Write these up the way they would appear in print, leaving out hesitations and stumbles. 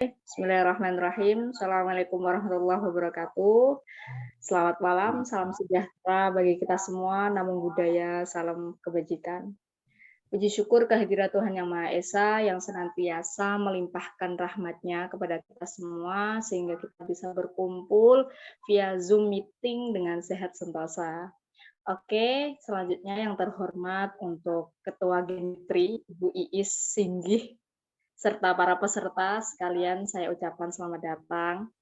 Bismillahirrahmanirrahim. Assalamualaikum warahmatullahi wabarakatuh. Selamat malam, salam sejahtera bagi kita semua, namo buddhaya, salam kebajikan. Puji syukur kehadirat Tuhan Yang Maha Esa yang senantiasa melimpahkan rahmat-Nya kepada kita semua sehingga kita bisa berkumpul via Zoom meeting dengan sehat sentosa. Oke, selanjutnya yang terhormat untuk Ketua Genitri, Ibu Iis Singgih, serta para peserta sekalian saya ucapkan selamat datang.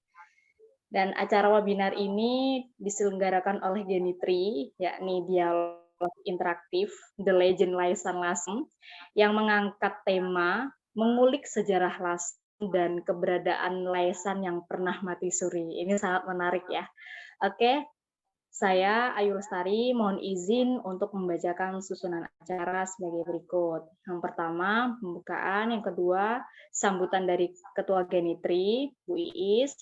Dan acara webinar ini diselenggarakan oleh Genitri, yakni Dialog Interaktif The Legend Laisan Lasem, yang mengangkat tema mengulik sejarah Lasem dan keberadaan Laisan yang pernah mati suri. Ini sangat menarik ya. Oke, saya Ayu Lestari mohon izin untuk membacakan susunan acara sebagai berikut. Yang pertama, pembukaan. Yang kedua, sambutan dari Ketua Genitri, Bu Iis.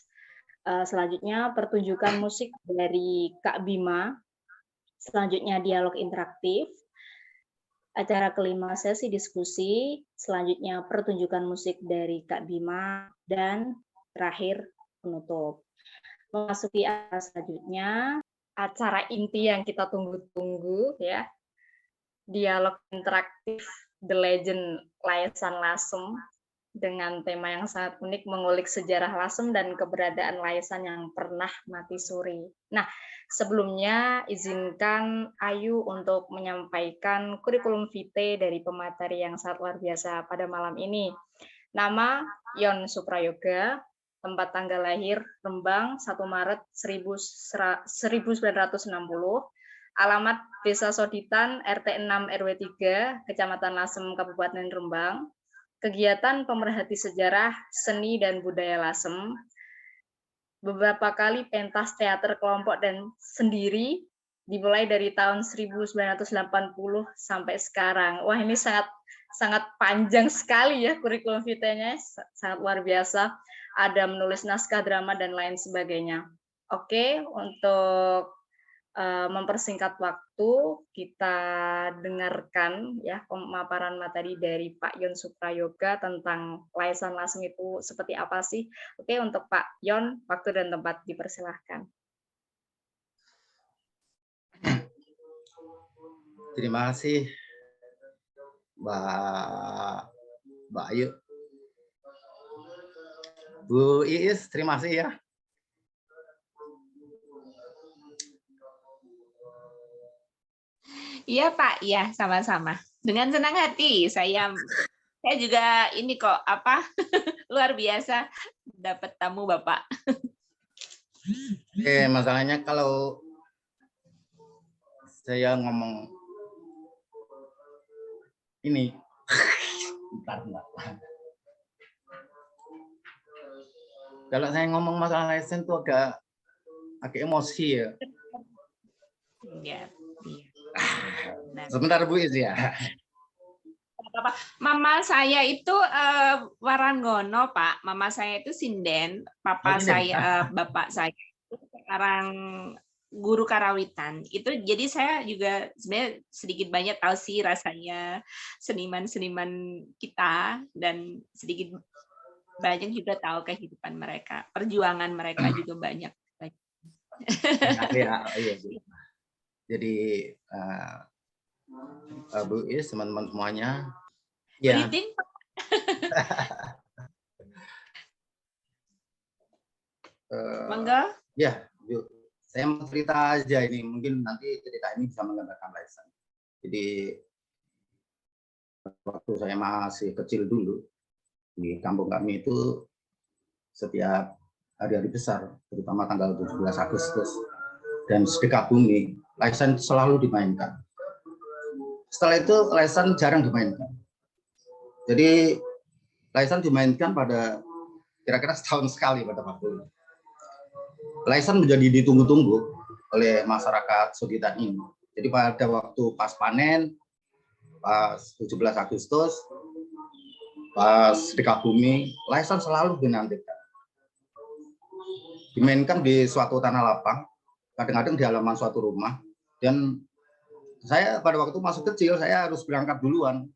Selanjutnya, pertunjukan musik dari Kak Bima. Selanjutnya, dialog interaktif. Acara kelima, sesi diskusi. Selanjutnya, pertunjukan musik dari Kak Bima. Dan terakhir, penutup. Memasuki acara selanjutnya, acara inti yang kita tunggu-tunggu ya, dialog interaktif The Legend Laisan Lasem dengan tema yang sangat unik mengulik sejarah Lasem dan keberadaan Laisan yang pernah mati suri. Nah, sebelumnya izinkan Ayu untuk menyampaikan kurikulum vitae dari pemateri yang sangat luar biasa pada malam ini. Nama Yon Suprayoga, tempat tanggal lahir Rembang 1 Maret 1960, alamat Desa Soditan, RT 6 RW 3, Kecamatan Lasem, Kabupaten Rembang, kegiatan pemerhati sejarah, seni dan budaya Lasem, beberapa kali pentas teater kelompok dan sendiri, dimulai dari tahun 1980 sampai sekarang. Wah, ini sangat panjang sekali ya kurikulum vitae-nya, sangat luar biasa. Ada menulis naskah drama dan lain sebagainya. Oke, untuk mempersingkat waktu, kita dengarkan ya pemaparan materi dari Pak Yon Suprayoga tentang Laisan Lasem itu seperti apa sih. Oke, untuk Pak Yon, waktu dan tempat dipersilahkan. Terima kasih Mbak Ayu. Bu Iis, terima kasih ya. Iya Pak, iya sama-sama. Dengan senang hati saya juga ini kok luar biasa dapat tamu Bapak. Masalahnya kalau saya ngomong ini, bentar. Kalau saya ngomong masalah Laisan itu agak emosi ya. Iya. Sebentar Bu Is ya. Mama saya itu Waranggono Pak. Mama saya itu Sinden. Bapak saya itu sekarang guru karawitan. Itu jadi saya juga sebenarnya sedikit banyak tahu sih rasanya seniman-seniman kita dan sedikit banyak juga tahu kehidupan mereka, perjuangan mereka juga banyak. Iya, Bu. Jadi Bu Is, teman-teman semuanya. Ya. Briefing, Mangga? Ya, yuk. Saya mau cerita aja ini, mungkin nanti cerita ini bisa menggambarkan Laisan. Jadi waktu saya masih kecil dulu di kampung kami itu setiap hari-hari besar, terutama tanggal 17 Agustus dan Sedekah Bumi, Laisan selalu dimainkan. Setelah itu Laisan jarang dimainkan. Jadi Laisan dimainkan pada kira-kira setahun sekali pada waktu itu. Laisan menjadi ditunggu-tunggu oleh masyarakat Soditan ini. Jadi pada waktu pas panen, pas 17 Agustus, pas Sedekah Bumi, Laisan selalu dinantikan. Dimainkan di suatu tanah lapang, kadang-kadang di halaman suatu rumah, dan saya pada waktu masih kecil, saya harus berangkat duluan.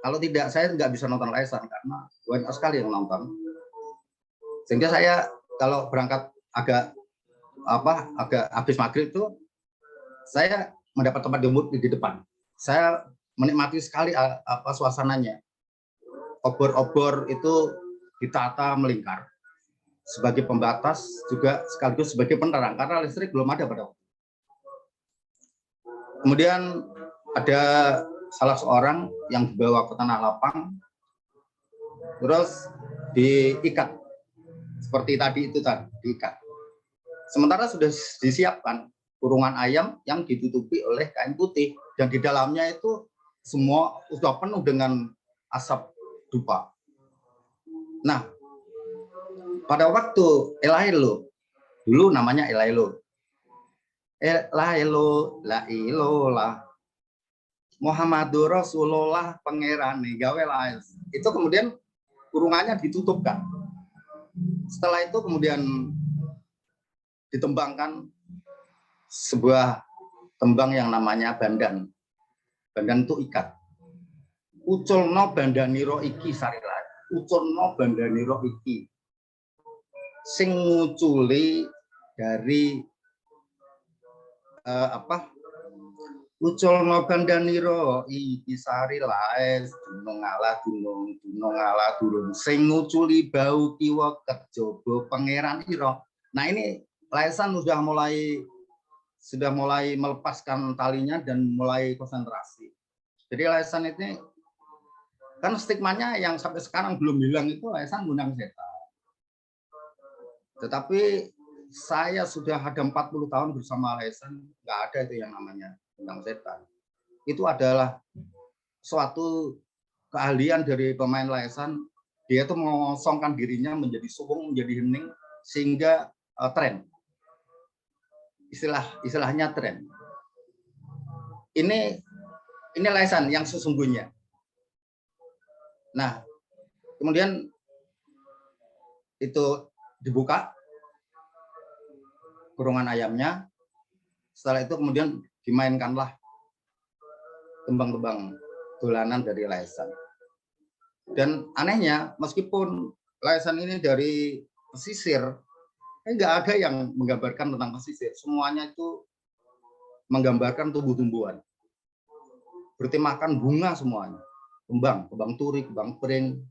Kalau tidak, saya nggak bisa nonton Laisan, karena banyak sekali yang nonton. Sehingga saya kalau berangkat agak habis maghrib itu saya mendapat tempat di depan. Saya menikmati sekali suasananya. Obor-obor itu ditata melingkar sebagai pembatas juga sekaligus sebagai penerang karena listrik belum ada pada waktu. Kemudian ada salah seorang yang dibawa ke tanah lapang, terus diikat seperti tadi itu diikat. Sementara sudah disiapkan kurungan ayam yang ditutupi oleh kain putih dan di dalamnya itu semua sudah penuh dengan asap dupa. Nah, pada waktu Elailo, dulu namanya Elailo, la ilola Muhammadur Rasulullah pangerane gawe lain. Itu kemudian kurungannya ditutupkan. Setelah itu kemudian ditembangkan sebuah tembang yang namanya bandan. Bandan itu ikat. Uculno bandaniro iki sarila. Uculno bandaniro iki. Sing nguculi dari Uculno bandaniro iki sarila dunung ala durung sing nguculi bau kiwa kejaba pangeran ira. Nah, ini Laisan sudah mulai melepaskan talinya dan mulai konsentrasi. Jadi Laisan ini kan stigmanya yang sampai sekarang belum hilang itu Laisan ngundang setan. Tetapi saya sudah ada 40 tahun bersama Laisan, nggak ada itu yang namanya ngundang setan. Itu adalah suatu keahlian dari pemain Laisan. Dia itu mengosongkan dirinya menjadi suwung, menjadi hening, sehingga tren. Istilahnya tren. Ini Laisan yang sesungguhnya. Nah, kemudian itu dibuka kurungan ayamnya. Setelah itu kemudian dimainkanlah tembang-tembang dolanan dari Laisan. Dan anehnya, meskipun Laisan ini dari pesisir, nggak ada yang menggambarkan tentang pesisir. Semuanya itu menggambarkan tumbuh-tumbuhan. Bertemakan bunga semuanya. Kembang turi, kembang pring,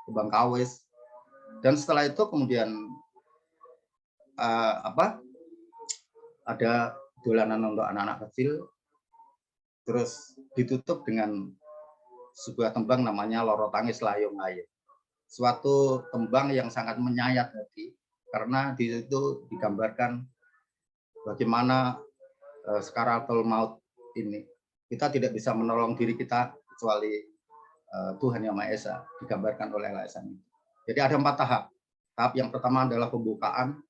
kembang kawis. Dan setelah itu kemudian ada dolanan untuk anak-anak kecil, terus ditutup dengan sebuah tembang namanya Loro Tangis Layung Layung. Suatu tembang yang sangat menyayat hati, karena di situ digambarkan bagaimana sekaratul maut ini. Kita tidak bisa menolong diri kita kecuali Tuhan Yang Maha Esa, digambarkan oleh Laisan. Jadi ada 4 tahap. Tahap yang pertama adalah pembukaan,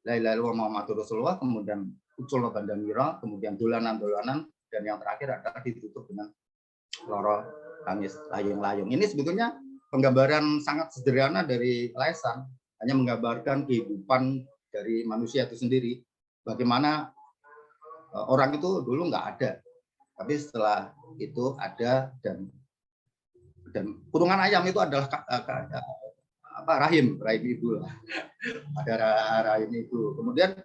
La ilaha illallah Muhammadur Rasulullah, kemudian Uculno Bandamira, kemudian dolanan-dolanan, dan yang terakhir adalah ditutup dengan Loro Tangis Layung-Layung. Ini sebetulnya penggambaran sangat sederhana dari Laisan, hanya menggambarkan kehidupan dari manusia itu sendiri. Bagaimana orang itu dulu nggak ada, tapi setelah itu ada, dan kurungan ayam itu adalah rahim ibu lah. Ada rahim itu. Kemudian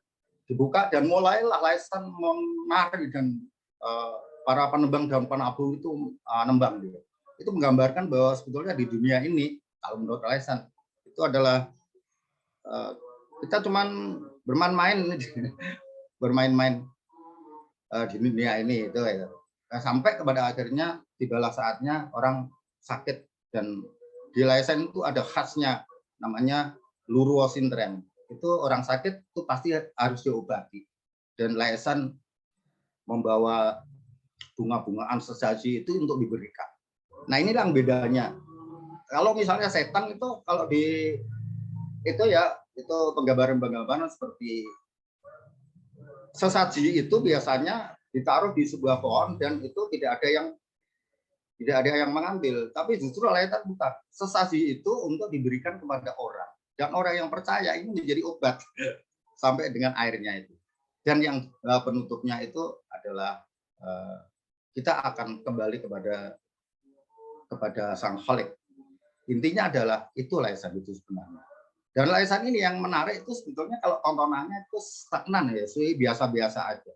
dibuka dan mulailah Laisan menari dan para penembang daun panabu itu nembang gitu. Itu menggambarkan bahwa sebetulnya di dunia ini, kalau menurut Laisan, itu adalah kita cuman bermain-main di dunia ini itu ya. Nah, sampai kepada akhirnya tibalah saatnya orang sakit, dan di Laisan itu ada khasnya namanya luruo sintren. Itu orang sakit itu pasti harus diobati, dan Laisan membawa bunga-bungaan sesaji itu untuk diberikan. Nah, inilah yang bedanya. Kalau misalnya setan itu kalau di itu penggambaran seperti sesaji itu biasanya ditaruh di sebuah pohon dan itu tidak ada yang mengambil, tapi justru Laisan bukan. Sesaji itu untuk diberikan kepada orang, dan orang yang percaya ini menjadi obat sampai dengan airnya itu. Dan yang penutupnya itu adalah kita akan kembali kepada Sang Khalik. Intinya adalah itu Laisan itu sebenarnya. Dan Laisan ini yang menarik itu sebetulnya kalau tontonannya itu stagnan ya, biasa-biasa aja.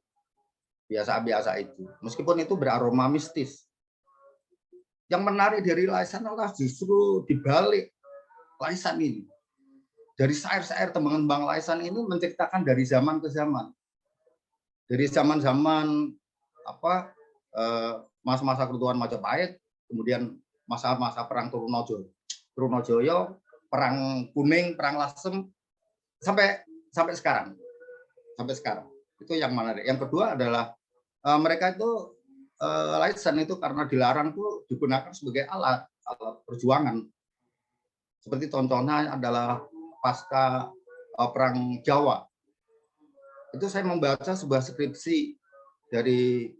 Biasa-biasa itu. Meskipun itu beraroma mistis. Yang menarik dari Laisan adalah justru dibalik Laisan ini. Dari syair-syair tembang-tembang Laisan ini menceritakan dari zaman ke zaman. Dari zaman-zaman apa masa-masa keruntuhan Majapahit, kemudian masa-masa perang Trunojoyo, perang Kuning, perang Lasem, sampai sekarang. Sampai sekarang. Itu yang menarik. Yang kedua adalah mereka itu Laisan itu karena dilarang tuh digunakan sebagai alat perjuangan. Seperti contohnya adalah pasca perang Jawa. Itu saya membaca sebuah skripsi dari,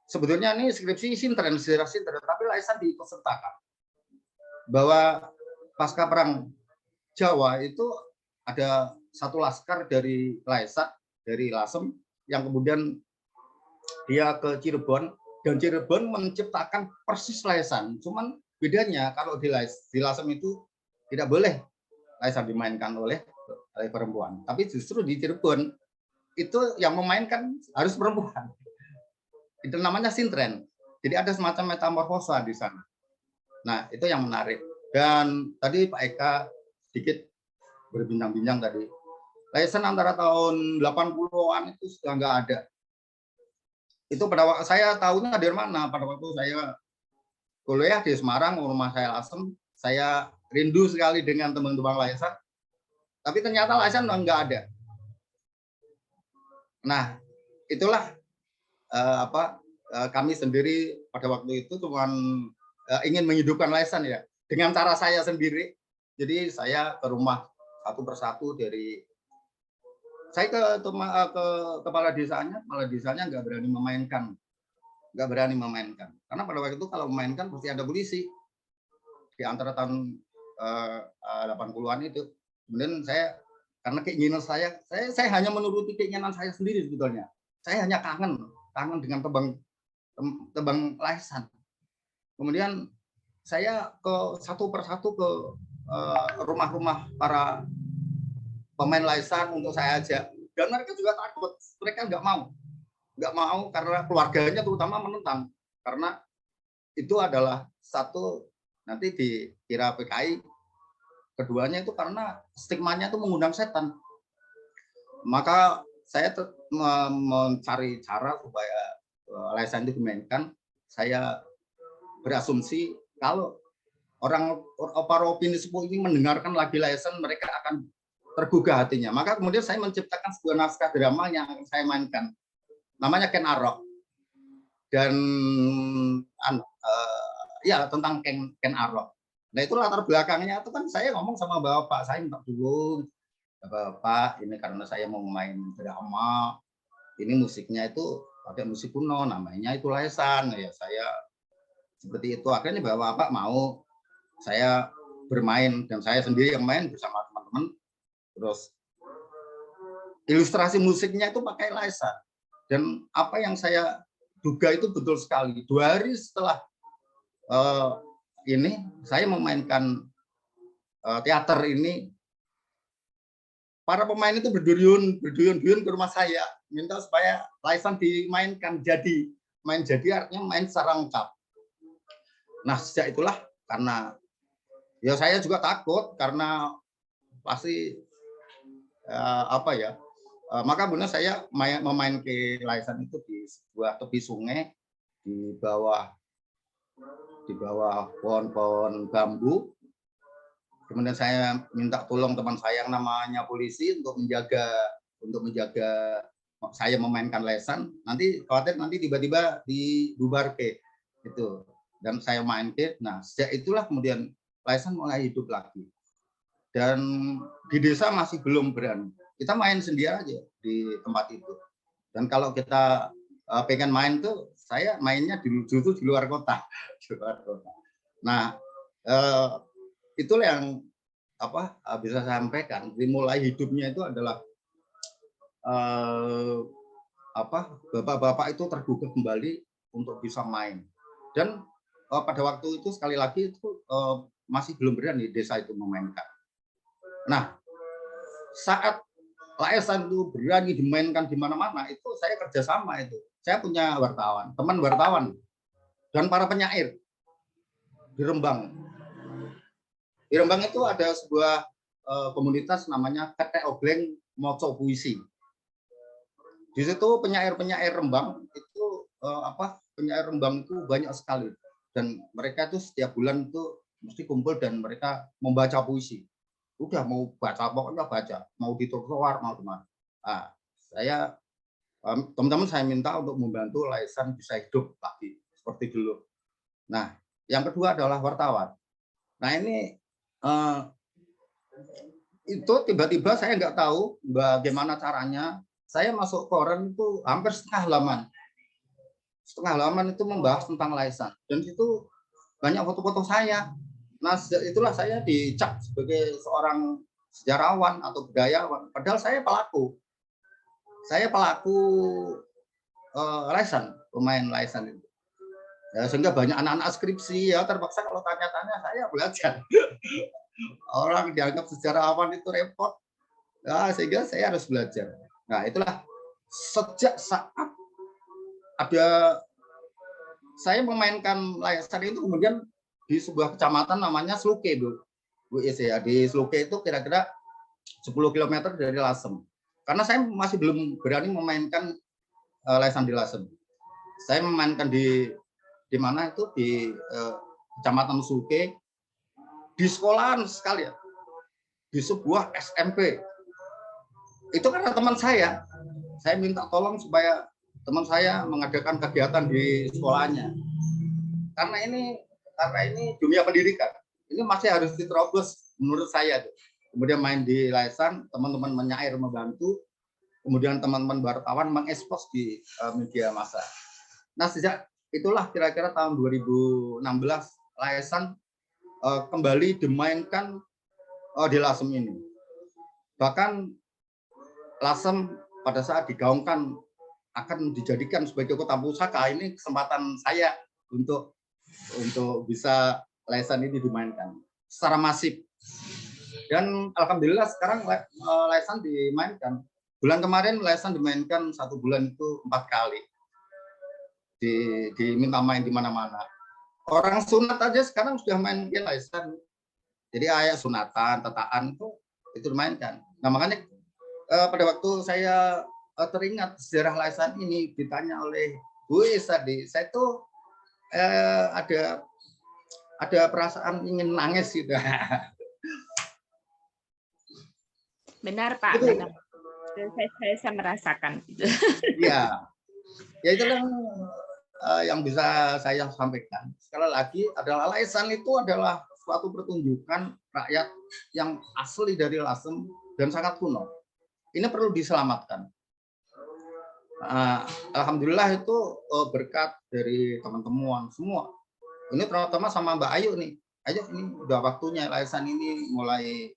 sebetulnya ini skripsi Sintren, tapi Laisan diikutsertakan. Bahwa pasca perang Jawa itu ada satu laskar dari Laisan, dari Lasem, yang kemudian dia ke Cirebon, dan Cirebon menciptakan persis Laisan. Cuman bedanya kalau di Lasem itu tidak boleh Laisan dimainkan oleh perempuan. Tapi justru di Cirebon itu yang memainkan harus perempuan. Itu namanya sintren. Jadi ada semacam metamorfosa di sana. Nah, itu yang menarik. Dan tadi Pak Eka sedikit berbincang-bincang tadi. Laisan antara tahun 80-an itu sudah nggak ada. Itu pada waktu saya tahunya dari mana? Pada waktu saya kuliah di Semarang, rumah saya Lasem, saya rindu sekali dengan tembang-tembang Laisan. Tapi ternyata Laisan nggak ada. Nah, itulah kami sendiri pada waktu itu cuman ingin menghidupkan Laisan ya dengan cara saya sendiri. Jadi saya ke rumah satu persatu dari saya ke kepala desanya nggak berani memainkan, karena pada waktu itu kalau memainkan pasti ada polisi di antara tahun 80-an itu. Kemudian saya karena keinginan saya hanya menuruti keinginan saya sendiri sebetulnya. Saya hanya kangen dengan tembang Laisan. Kemudian saya ke satu persatu ke rumah-rumah para pemain Laisan untuk saya ajak. Dan mereka juga takut, mereka nggak mau karena keluarganya terutama menentang, karena itu adalah satu nanti dikira PKI. Keduanya itu karena stigmanya itu mengundang setan. Maka saya mencari cara supaya Laisan itu dimainkan. Saya berasumsi kalau para opini sepuh ini mendengarkan lagi Laisan, mereka akan tergugah hatinya. Maka kemudian saya menciptakan sebuah naskah drama yang akan saya mainkan. Namanya Ken Arok. Dan ya tentang Ken Arok. Nah itu latar belakangnya itu kan saya ngomong sama Bapak, saya minta dulu, Bapak ini karena saya mau main drama, ini musiknya itu pakai musik kuno, namanya itu Laisan, ya saya seperti itu. Akhirnya Bapak mau saya bermain, dan saya sendiri yang main bersama teman-teman. Terus ilustrasi musiknya itu pakai Laisan, dan apa yang saya duga itu betul sekali. 2 hari setelah ini saya memainkan teater ini, para pemain itu berduyun-duyun ke rumah saya minta supaya Laisan dimainkan jadi. Main jadi artinya main secara lengkap. Nah, sejak itulah, karena ya saya juga takut karena pasti maka benar saya memainkan Laisan itu di sebuah tepi sungai di bawah pohon-pohon bambu. Kemudian saya minta tolong teman saya yang namanya polisi untuk menjaga saya memainkan Laisan. Nanti khawatir nanti tiba-tiba dibubarkan itu. Dan saya mainkan. Nah, sejak itulah kemudian Laisan mulai hidup lagi. Dan di desa masih belum berani. Kita main sendiri aja di tempat itu. Dan kalau kita pengen main tuh, saya mainnya justru di luar kota. Nah, itulah yang bisa saya sampaikan. Dimulai hidupnya itu adalah bapak-bapak itu tergugah kembali untuk bisa main. Dan pada waktu itu sekali lagi itu masih belum berani desa itu memainkan. Nah, saat Laesan itu berani dimainkan di mana-mana, itu saya kerjasama itu. Saya punya wartawan, teman wartawan, dan para penyair di Rembang. Di Rembang itu ada sebuah komunitas namanya Ketek Obleng Moco Puisi. Di situ penyair-penyair Rembang itu penyair Rembang itu banyak sekali, dan mereka itu setiap bulan itu mesti kumpul dan mereka membaca puisi. Udah mau baca pokoknya baca, mau di trotoar mau di mana. Nah, saya teman-teman saya minta untuk membantu Laesan bisa hidup lagi seperti dulu. Nah, yang kedua adalah wartawan. Nah, ini itu tiba-tiba saya nggak tahu bagaimana caranya. Saya masuk koran itu hampir setengah halaman. Setengah halaman itu membahas tentang Laesan. Dan itu banyak foto-foto saya. Nah, itulah saya dicap sebagai seorang sejarawan atau budayawan. Padahal saya pelaku. Saya pelaku Laesan, pemain Laesan itu. Ya, sehingga banyak anak-anak skripsi ya terpaksa kalau tanya-tanya saya belajar. Orang dianggap sejarawan itu repot. Ya, sehingga saya harus belajar. Nah, itulah sejak saat ada saya memainkan Laesan itu kemudian di sebuah kecamatan namanya Sluke, Bu Is ya. Di Sluke itu kira-kira 10 km dari Lasem. Karena saya masih belum berani memainkan Laesan di Lasem. Saya memainkan di mana itu di kecamatan Sluke, di sekolahan sekali ya. Di sebuah SMP. Itu karena teman saya minta tolong supaya teman saya mengadakan kegiatan di sekolahnya. Karena ini dunia pendidikan, ini masih harus diterobos menurut saya. Kemudian main di Laesan, teman-teman menyair membantu, kemudian teman-teman wartawan mengekspos di media massa. Nah, sejak itulah kira-kira tahun 2016 Laesan kembali dimainkan di Lasem ini. Bahkan Lasem pada saat digaungkan akan dijadikan sebagai kota pusaka, ini kesempatan saya untuk bisa Laesan ini dimainkan secara masif. Dan alhamdulillah sekarang Laesan dimainkan. Bulan kemarin Laesan dimainkan 1 bulan itu 4 kali. Diminta main di mana-mana. Orang sunat aja sekarang sudah main di Laesan. Jadi ayat sunatan, tetaan itu dimainkan. Nah, makanya pada waktu saya teringat sejarah Laesan ini ditanya oleh Bu Is tadi, saya tuh ada perasaan ingin nangis gitu. Benar Pak, Itu, benar. Saya merasakan itu. Ya itulah yang bisa saya sampaikan. Sekali lagi adalah Laesan itu adalah suatu pertunjukan rakyat yang asli dari Lasem dan sangat kuno. Ini perlu diselamatkan. Alhamdulillah itu berkat dari teman-teman semua. Ini terutama sama Mbak Ayu nih. Ayo ini udah waktunya Laesan ini mulai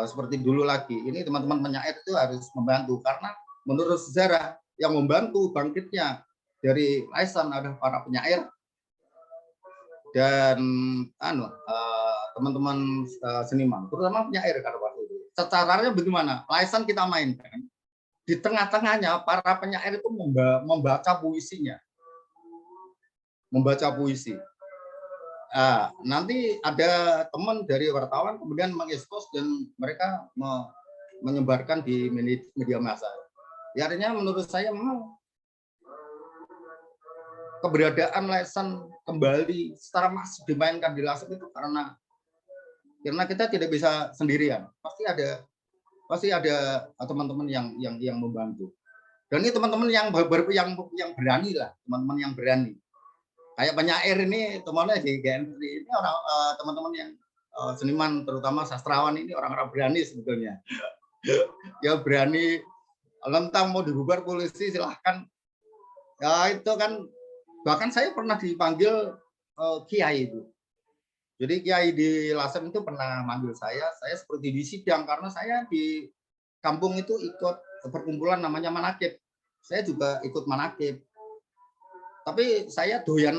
seperti dulu lagi. Ini teman-teman penyair itu harus membantu karena menurut sejarah yang membantu bangkitnya dari Laesan adalah para penyair dan teman-teman seniman, terutama penyair karena waktu itu. Caranya bagaimana? Laesan kita mainkan. Di tengah-tengahnya para penyair itu membaca puisinya. Membaca puisi. Nanti ada teman dari wartawan kemudian mengekspos dan mereka menyebarkan di media massa. Ya, artinya menurut saya memang keberadaan Laesan kembali secara masif dimainkan di Lasem itu karena kita tidak bisa sendirian. Pasti ada teman-teman yang membantu. Dan ini teman-teman yang berani lah, teman-teman yang berani. Kayak penyair ini temannya di GNP ini orang teman-teman yang seniman terutama sastrawan ini orang-orang berani sebetulnya. Ya berani, lentang mau dibubar polisi silahkan. Ya itu kan bahkan saya pernah dipanggil kiai itu. Jadi kiai di Lasem itu pernah manggil saya seperti di sidang karena saya di kampung itu ikut perkumpulan namanya Manakib. Saya juga ikut Manakib. Tapi saya doyan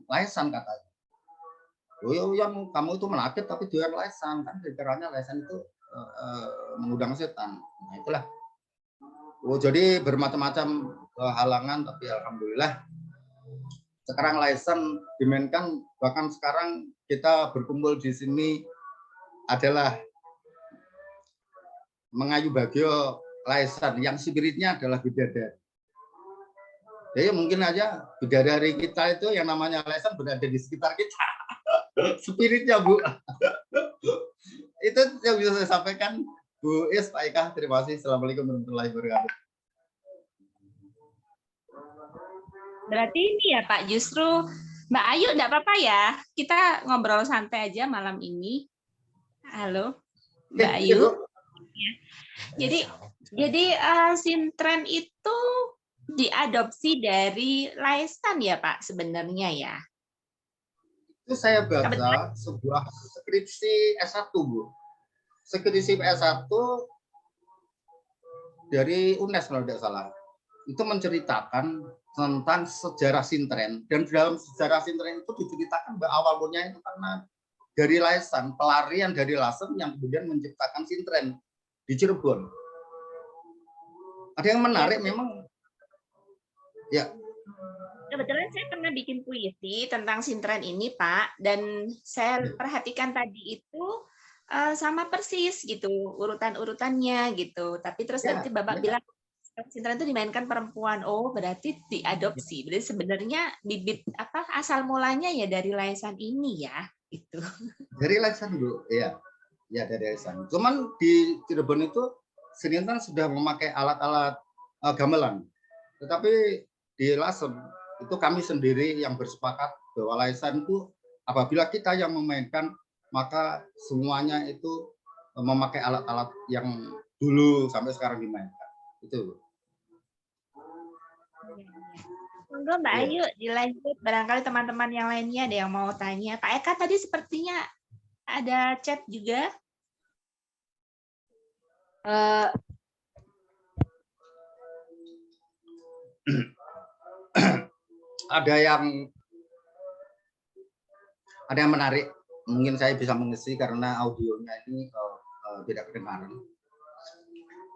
Laesan katanya. Yang kamu itu Manakib tapi doyan Laesan kan pikirannya Laesan itu mengundang setan. Nah, itulah. Oh, jadi bermacam-macam halangan, tapi alhamdulillah sekarang license dimainkan, bahkan sekarang kita berkumpul di sini adalah mengayu bagio license yang spiritnya adalah bidadari. Jadi mungkin aja bidadari kita itu yang namanya license berada di sekitar kita. Spiritnya, Bu. Itu yang bisa saya sampaikan, Bu Is, Pak Eka. Terima kasih. Assalamualaikum warahmatullahi wabarakatuh. Berarti ini ya Pak, justru Mbak Ayu enggak apa-apa ya? Kita ngobrol santai aja malam ini. Halo, Mbak Ayu. Jadi sintren itu diadopsi dari Laisan ya Pak sebenarnya ya? Itu saya baca sebuah skripsi S1, Bu. Skripsi S1 dari UNES kalau tidak salah. Itu menceritakan tentang sejarah sintren, dan dalam sejarah sintren itu diceritakan bahwa awal mulanya itu karena dari Laisan, pelarian dari Lasem yang kemudian menciptakan sintren di Cirebon. Ada yang menarik memang. Ya. Kebetulan saya pernah bikin puisi tentang sintren ini, Pak, dan saya perhatikan tadi itu sama persis gitu urutan-urutannya gitu. Tapi terus nanti Bapak bilang sintren itu dimainkan perempuan. Oh, berarti diadopsi. Berarti sebenarnya bibit apa asal mulanya ya dari Laisan ini ya, gitu. Dari Laisan, Bu. Iya. Ya, dari Laisan. Cuman di Cirebon itu serintan sudah memakai alat-alat gamelan. Tetapi di Lasem itu kami sendiri yang bersepakat bahwa Laisan itu apabila kita yang memainkan, maka semuanya itu memakai alat-alat yang dulu sampai sekarang dimainkan. Itu. Monggo Mbak Ayu dilanjut, barangkali teman-teman yang lainnya ada yang mau tanya. Pak Eka tadi sepertinya ada chat juga. Ada yang menarik, mungkin saya bisa mengisi karena audionya ini tidak kedengaran.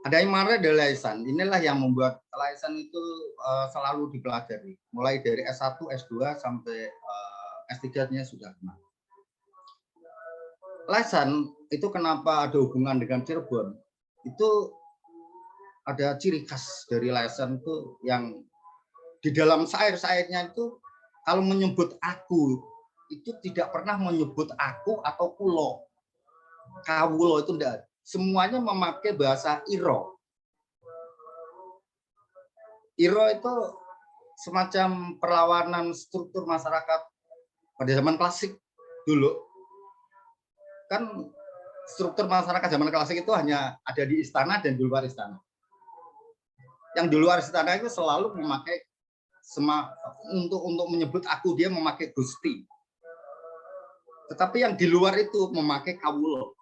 Ada yang menarik dari Laisan. Inilah yang membuat Laisan itu selalu dipelajari, mulai dari S1, S2 sampai S3-nya sudah pernah. Laisan itu kenapa ada hubungan dengan Cirebon? Itu ada ciri khas dari Laisan itu yang di dalam syair-syairnya itu kalau menyebut aku itu tidak pernah menyebut aku atau kulo. Kawulo itu enggak. Semuanya memakai bahasa iro. Iro itu semacam perlawanan struktur masyarakat pada zaman klasik dulu. Kan struktur masyarakat zaman klasik itu hanya ada di istana dan di luar istana. Yang di luar istana itu selalu memakai untuk menyebut aku, dia memakai gusti. Tetapi yang di luar itu memakai kawulo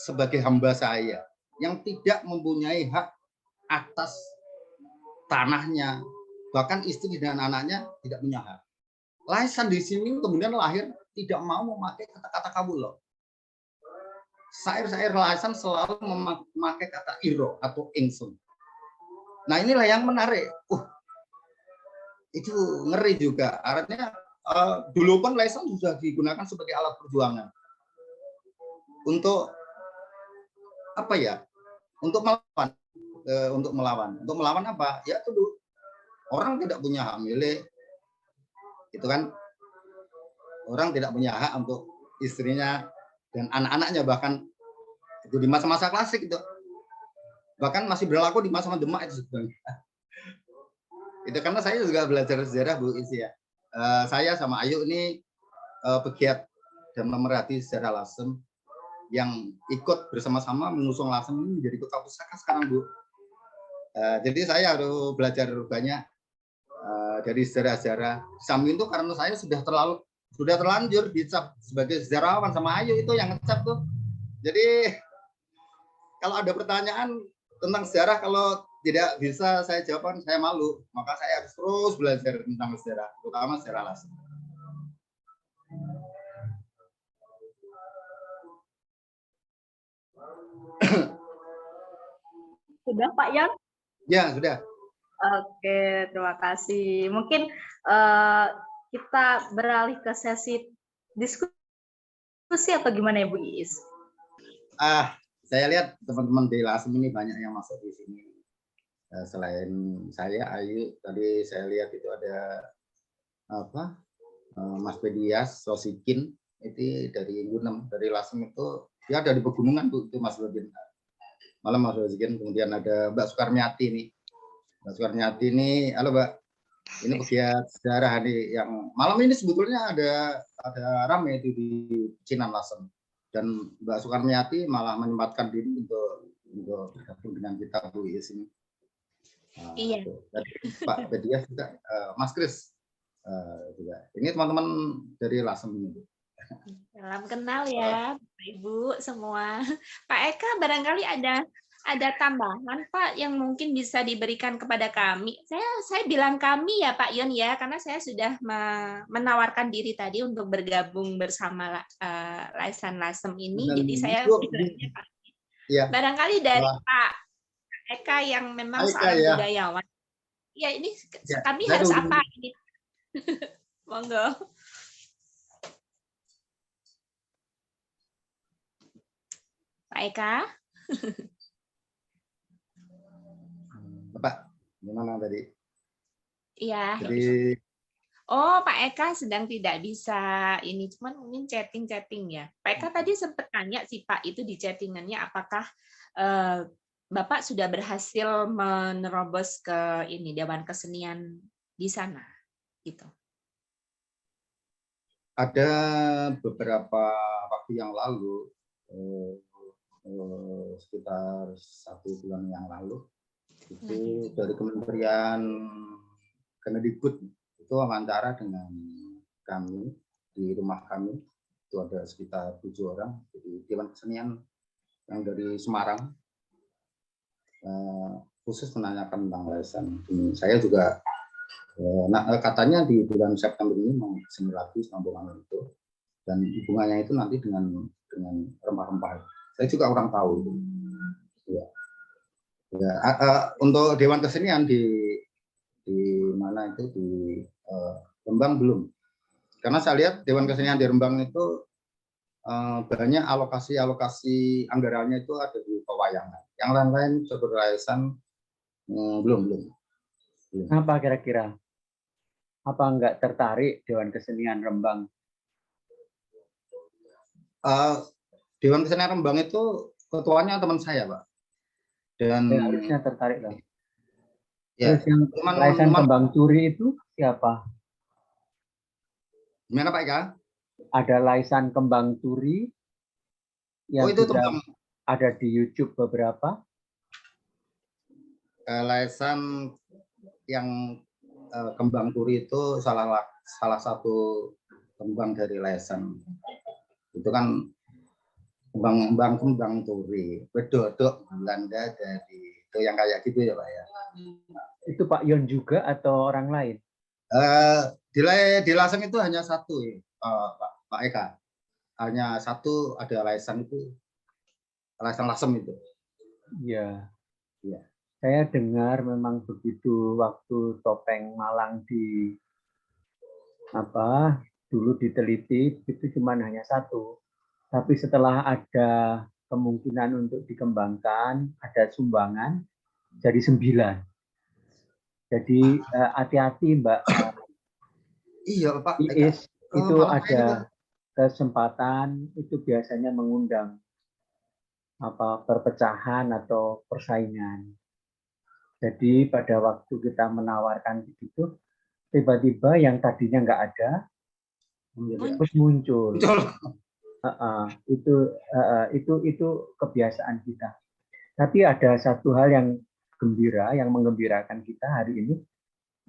sebagai hamba saya yang tidak mempunyai hak atas tanahnya, bahkan istri dan anaknya tidak punya hak. Laisan di sini kemudian lahir tidak mau memakai kata-kata kawulo. Syair-syair Laisan selalu memakai kata iro atau ingsun. Nah, inilah yang menarik. Itu ngeri juga. Artinya dulu pun Laisan sudah digunakan sebagai alat perjuangan untuk apa ya? Untuk melawan. Untuk melawan apa? Ya dulu orang tidak punya hak milik, itu kan. Orang tidak punya hak untuk istrinya dan anak-anaknya, bahkan itu di masa-masa klasik itu. Bahkan masih berlaku di masa Demak itu sebenarnya. Itu karena saya juga belajar sejarah, Bu Isi ya. Saya sama Ayu ini pegiat dan pemerhati sejarah Lasem yang ikut bersama-sama mengusung Lasem ini menjadi kota pusaka sekarang, Bu. Jadi saya harus belajar banyak dari sejarah-sejarah. Samping itu karena saya sudah terlanjur dicap sebagai sejarawan sama Ayu itu yang ngecap tuh. Jadi kalau ada pertanyaan tentang sejarah, kalau tidak bisa saya jawab, saya malu. Maka saya harus terus belajar tentang sejarah, terutama sejarah Lasem. Sudah Pak Yon? Ya, sudah. Oke, terima kasih. Mungkin kita beralih ke sesi diskusi atau gimana ya Bu Iis? Saya lihat teman-teman di LASEM ini banyak yang masuk di sini. Selain saya, Ayu, tadi saya lihat itu ada Mas Pedias, Sosikin, itu dari Gunem, dari LASEM itu, dia ada di pegunungan tuh, itu Mas Rodin. Malam Mas Sosikin, kemudian ada Mbak Sukarmiati nih. Mbak Sukarmiati ini, halo Mbak, ini pegiat sejarah nih, yang malam ini sebetulnya ada rame itu di Cinan LASEM. Dan Mbak Sukarmiati malah menyempatkan diri untuk bergabung dengan kita Bu Iis ini. Iya. Dan Pak Pedias juga, Mas Kris juga. Ini teman-teman dari LASEM ini. Salam kenal ya, Bapak Ibu semua. Pak Eka, barangkali ada tambahan Pak yang mungkin bisa diberikan kepada kami. Saya bilang kami ya Pak Yon ya, karena saya sudah menawarkan diri tadi untuk bergabung bersama Laisan LASEM ini. Dan jadi saya bilangnya Pak. Ya. Barangkali dari Pak Eka yang memang seorang budayawan. Ya ini kami harus apa ini? Monggo. Pak Eka. Pak, gimana tadi? Iya. Jadi, oh, Pak Eka sedang tidak bisa ini, cuman mungkin chatting ya. Pak Eka tadi sempat tanya sih Pak, itu di chattingannya apakah Bapak sudah berhasil menerobos ke ini Dewan Kesenian di sana, gitu. Ada beberapa waktu yang lalu, sekitar 1 bulan yang lalu, itu dari Kementerian Kemendikbud itu wawancara dengan kami di rumah kami, itu ada sekitar 7 orang, jadi Dewan Kesenian yang dari Semarang, khusus menanyakan tentang Laisan. Saya juga, katanya di bulan September ini mau seni lagi sambungan itu, dan hubungannya itu nanti dengan rempah-rempah. Saya juga kurang tahu. Ya. Untuk Dewan Kesenian di mana itu di Rembang belum, karena saya lihat Dewan Kesenian di Rembang itu banyak alokasi anggarannya itu ada di pewayangan. Yang lain-lain seperti Laisan belum. Apa kira-kira? Apa enggak tertarik Dewan Kesenian Rembang? Dewan Kesenian Rembang itu ketuanya teman saya, Pak. Dan harusnya tertarik lah. Ya, terus yang Laisan Kembang Turi itu siapa? Gimana Pak Eka? Ada Laisan Kembang Turi yang itu sudah ada di YouTube beberapa. Laisan yang Kembang Turi itu salah satu kembang dari Laisan. Itu kan kembang Turi, bedodok Belanda dari itu yang kayak gitu ya Pak ya. Itu Pak Yon juga atau orang lain? Di LASEM itu hanya satu ya, Pak Eka. Hanya satu, ada Laisan itu, Laisan LASEM itu. Iya. Ya. Saya dengar memang begitu waktu Topeng Malang dulu diteliti itu cuma hanya satu. Tapi setelah ada kemungkinan untuk dikembangkan, ada sumbangan, jadi 9. Jadi hati-hati Mbak. Iya Pak. Iis, itu ada kesempatan itu biasanya mengundang perpecahan atau persaingan. Jadi pada waktu kita menawarkan begitu, tiba-tiba yang tadinya nggak ada, terus muncul. Itu kebiasaan kita. Tapi ada satu hal yang gembira, yang menggembirakan kita hari ini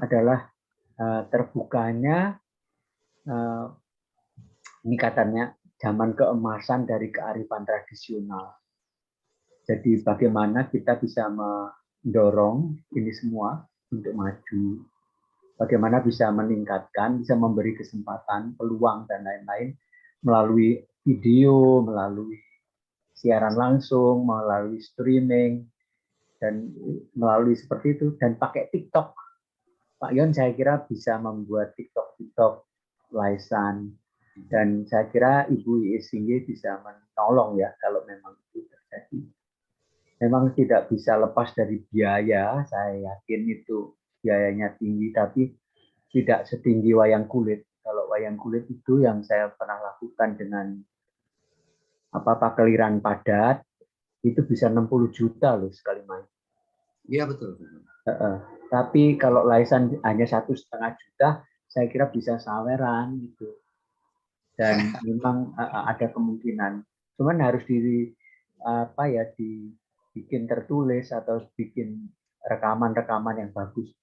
adalah terbukanya ini katanya zaman keemasan dari kearifan tradisional. Jadi bagaimana kita bisa mendorong ini semua untuk maju, bagaimana bisa meningkatkan, bisa memberi kesempatan, peluang dan lain-lain melalui video, melalui siaran langsung, melalui streaming, dan melalui seperti itu, dan pakai TikTok. Pak Yon saya kira bisa membuat TikTok Laisan, dan saya kira Ibu Isinggi bisa menolong ya kalau memang itu terjadi. Memang tidak bisa lepas dari biaya, saya yakin itu biayanya tinggi, tapi tidak setinggi wayang kulit. Kalau wayang kulit itu yang saya pernah lakukan dengan pakeliran padat, itu bisa 60 juta loh sekali main. Iya betul. Tapi kalau Laisan hanya 1,5 juta, saya kira bisa saweran gitu. Dan memang ada kemungkinan. Cuman harus dibikin tertulis atau bikin rekaman-rekaman yang bagus.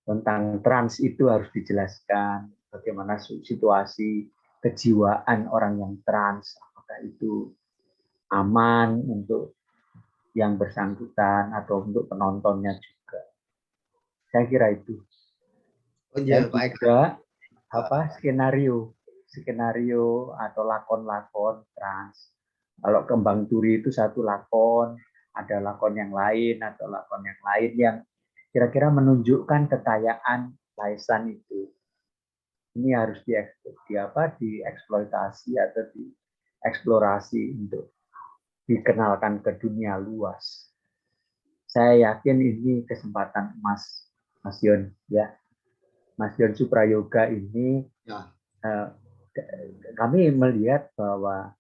Tentang trans itu harus dijelaskan bagaimana situasi kejiwaan orang yang trans, apakah itu aman untuk yang bersangkutan atau untuk penontonnya juga. Saya kira itu. Oh iya, dan juga skenario atau lakon-lakon trans. Kalau Kembang Turi itu satu lakon, ada lakon yang lain atau lakon yang lain yang kira-kira menunjukkan kekayaan Laisan itu. Ini harus dieksploitasi atau dieksplorasi untuk dikenalkan ke dunia luas. Saya yakin ini kesempatan emas, Mas Yon, ya. Mas Yon Suprayoga ini, ya. Kami melihat bahwa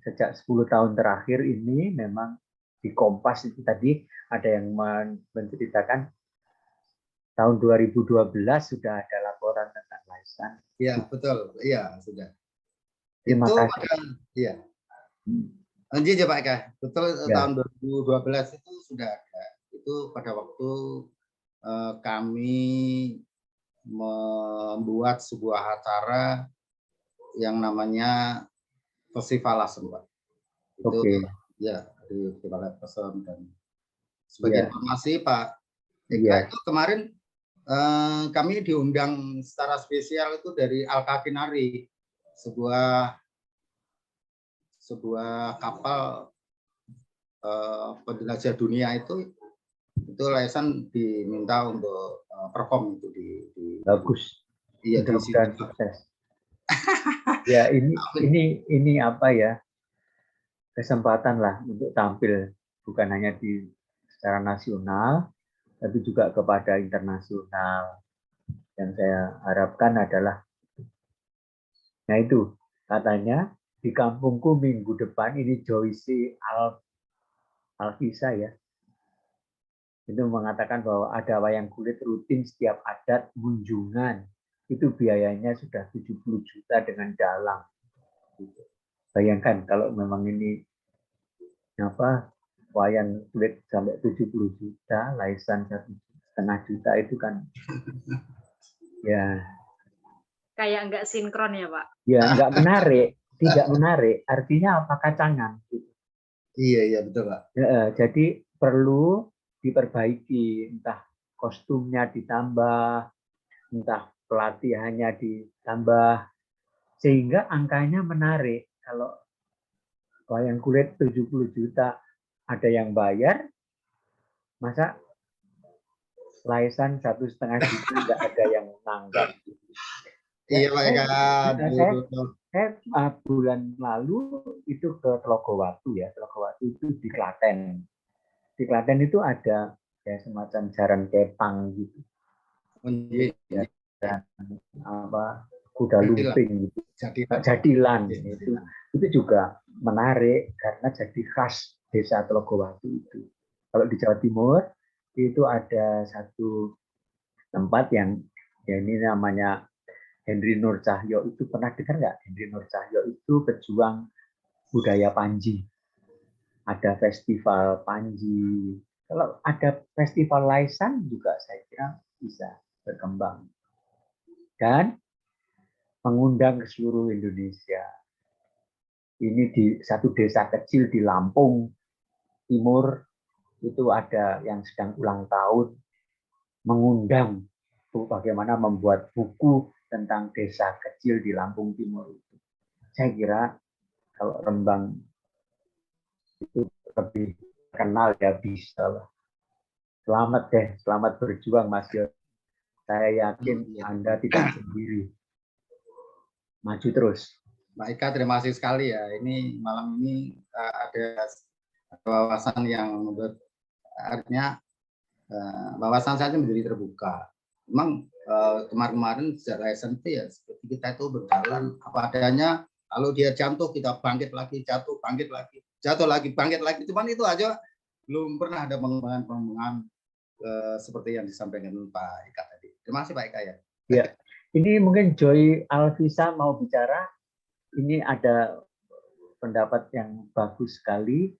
sejak 10 tahun terakhir ini memang di Kompas itu tadi ada yang menceritakan tahun 2012 sudah ada laporan tentang Laisan. Iya, betul. Iya, sudah. Terima itu kasih. Iya. Lanjut ya Pak Eka. Betul, Ya. tahun 2012 itu sudah ada. Itu pada waktu kami membuat sebuah acara yang namanya Festival Lasem, Pak. Itu ya di Festival Lasem. Dan sebagai informasi Pak Eka, itu kemarin kami diundang secara spesial itu dari Al-Kafinari, sebuah kapal penjelajah dunia itu Laisan diminta untuk perform itu di bagus. Iya, di mudah-mudahan sukses. Ya, ini apa ya, kesempatan lah untuk tampil bukan hanya secara nasional tapi juga kepada internasional. Yang saya harapkan adalah, nah itu katanya di kampungku minggu depan ini Joyce Alvisa ya, itu mengatakan bahwa ada wayang kulit rutin setiap adat Munjungan, itu biayanya sudah 70 juta dengan dalang. Bayangkan kalau memang ini wayang kulit sampai 70 juta, Laisan 1,5 juta, itu kan ya kayak nggak sinkron ya Pak? Ya nggak menarik, tidak menarik. Artinya apa, kacangan. Iya betul Pak. Jadi perlu diperbaiki, entah kostumnya ditambah, entah pelatihannya ditambah, sehingga angkanya menarik. Kalau wayang kulit 70 juta ada yang bayar, masa Laisan 1,5 juta nggak ada yang nanggap. Iya Pak Eka. Saya bulan lalu itu ke Telogowatu ya. Telogowatu itu di Klaten. Di Klaten itu ada ya semacam jaran kepang gitu. Dan kuda lumping gitu. Jadilan itu juga menarik karena jadi khas desa Telogowatu itu. Kalau di Jawa Timur itu ada satu tempat yang ya ini namanya Henry Nur Cahyo. Itu pernah dengar nggak? Henry Nur Cahyo itu pejuang budaya Panji. Ada festival Panji. Kalau ada festival Laisan juga saya kira bisa berkembang. Dan mengundang ke seluruh Indonesia. Ini di satu desa kecil di Lampung Timur, itu ada yang sedang ulang tahun, mengundang bagaimana membuat buku tentang desa kecil di Lampung Timur itu. Saya kira kalau Rembang itu lebih kenal ya bisa lah. Selamat deh, selamat berjuang Mas Yon. Saya yakin Anda tidak sendiri. Maju terus. Mbak Ika, terima kasih sekali ya. Ini malam ini ada wawasan yang membuat artinya wawasan saya menjadi terbuka. Memang kemarin-kemarin sejak license itu ya seperti kita itu berjalan apa adanya. Kalau dia jatuh kita bangkit lagi, jatuh bangkit lagi, jatuh lagi bangkit lagi. Cuman itu aja belum pernah ada pengembangan seperti yang disampaikan Pak Ika tadi. Terima kasih Pak Ika ya. Ya, ini mungkin Joy Alvisa mau bicara. Ini ada pendapat yang bagus sekali.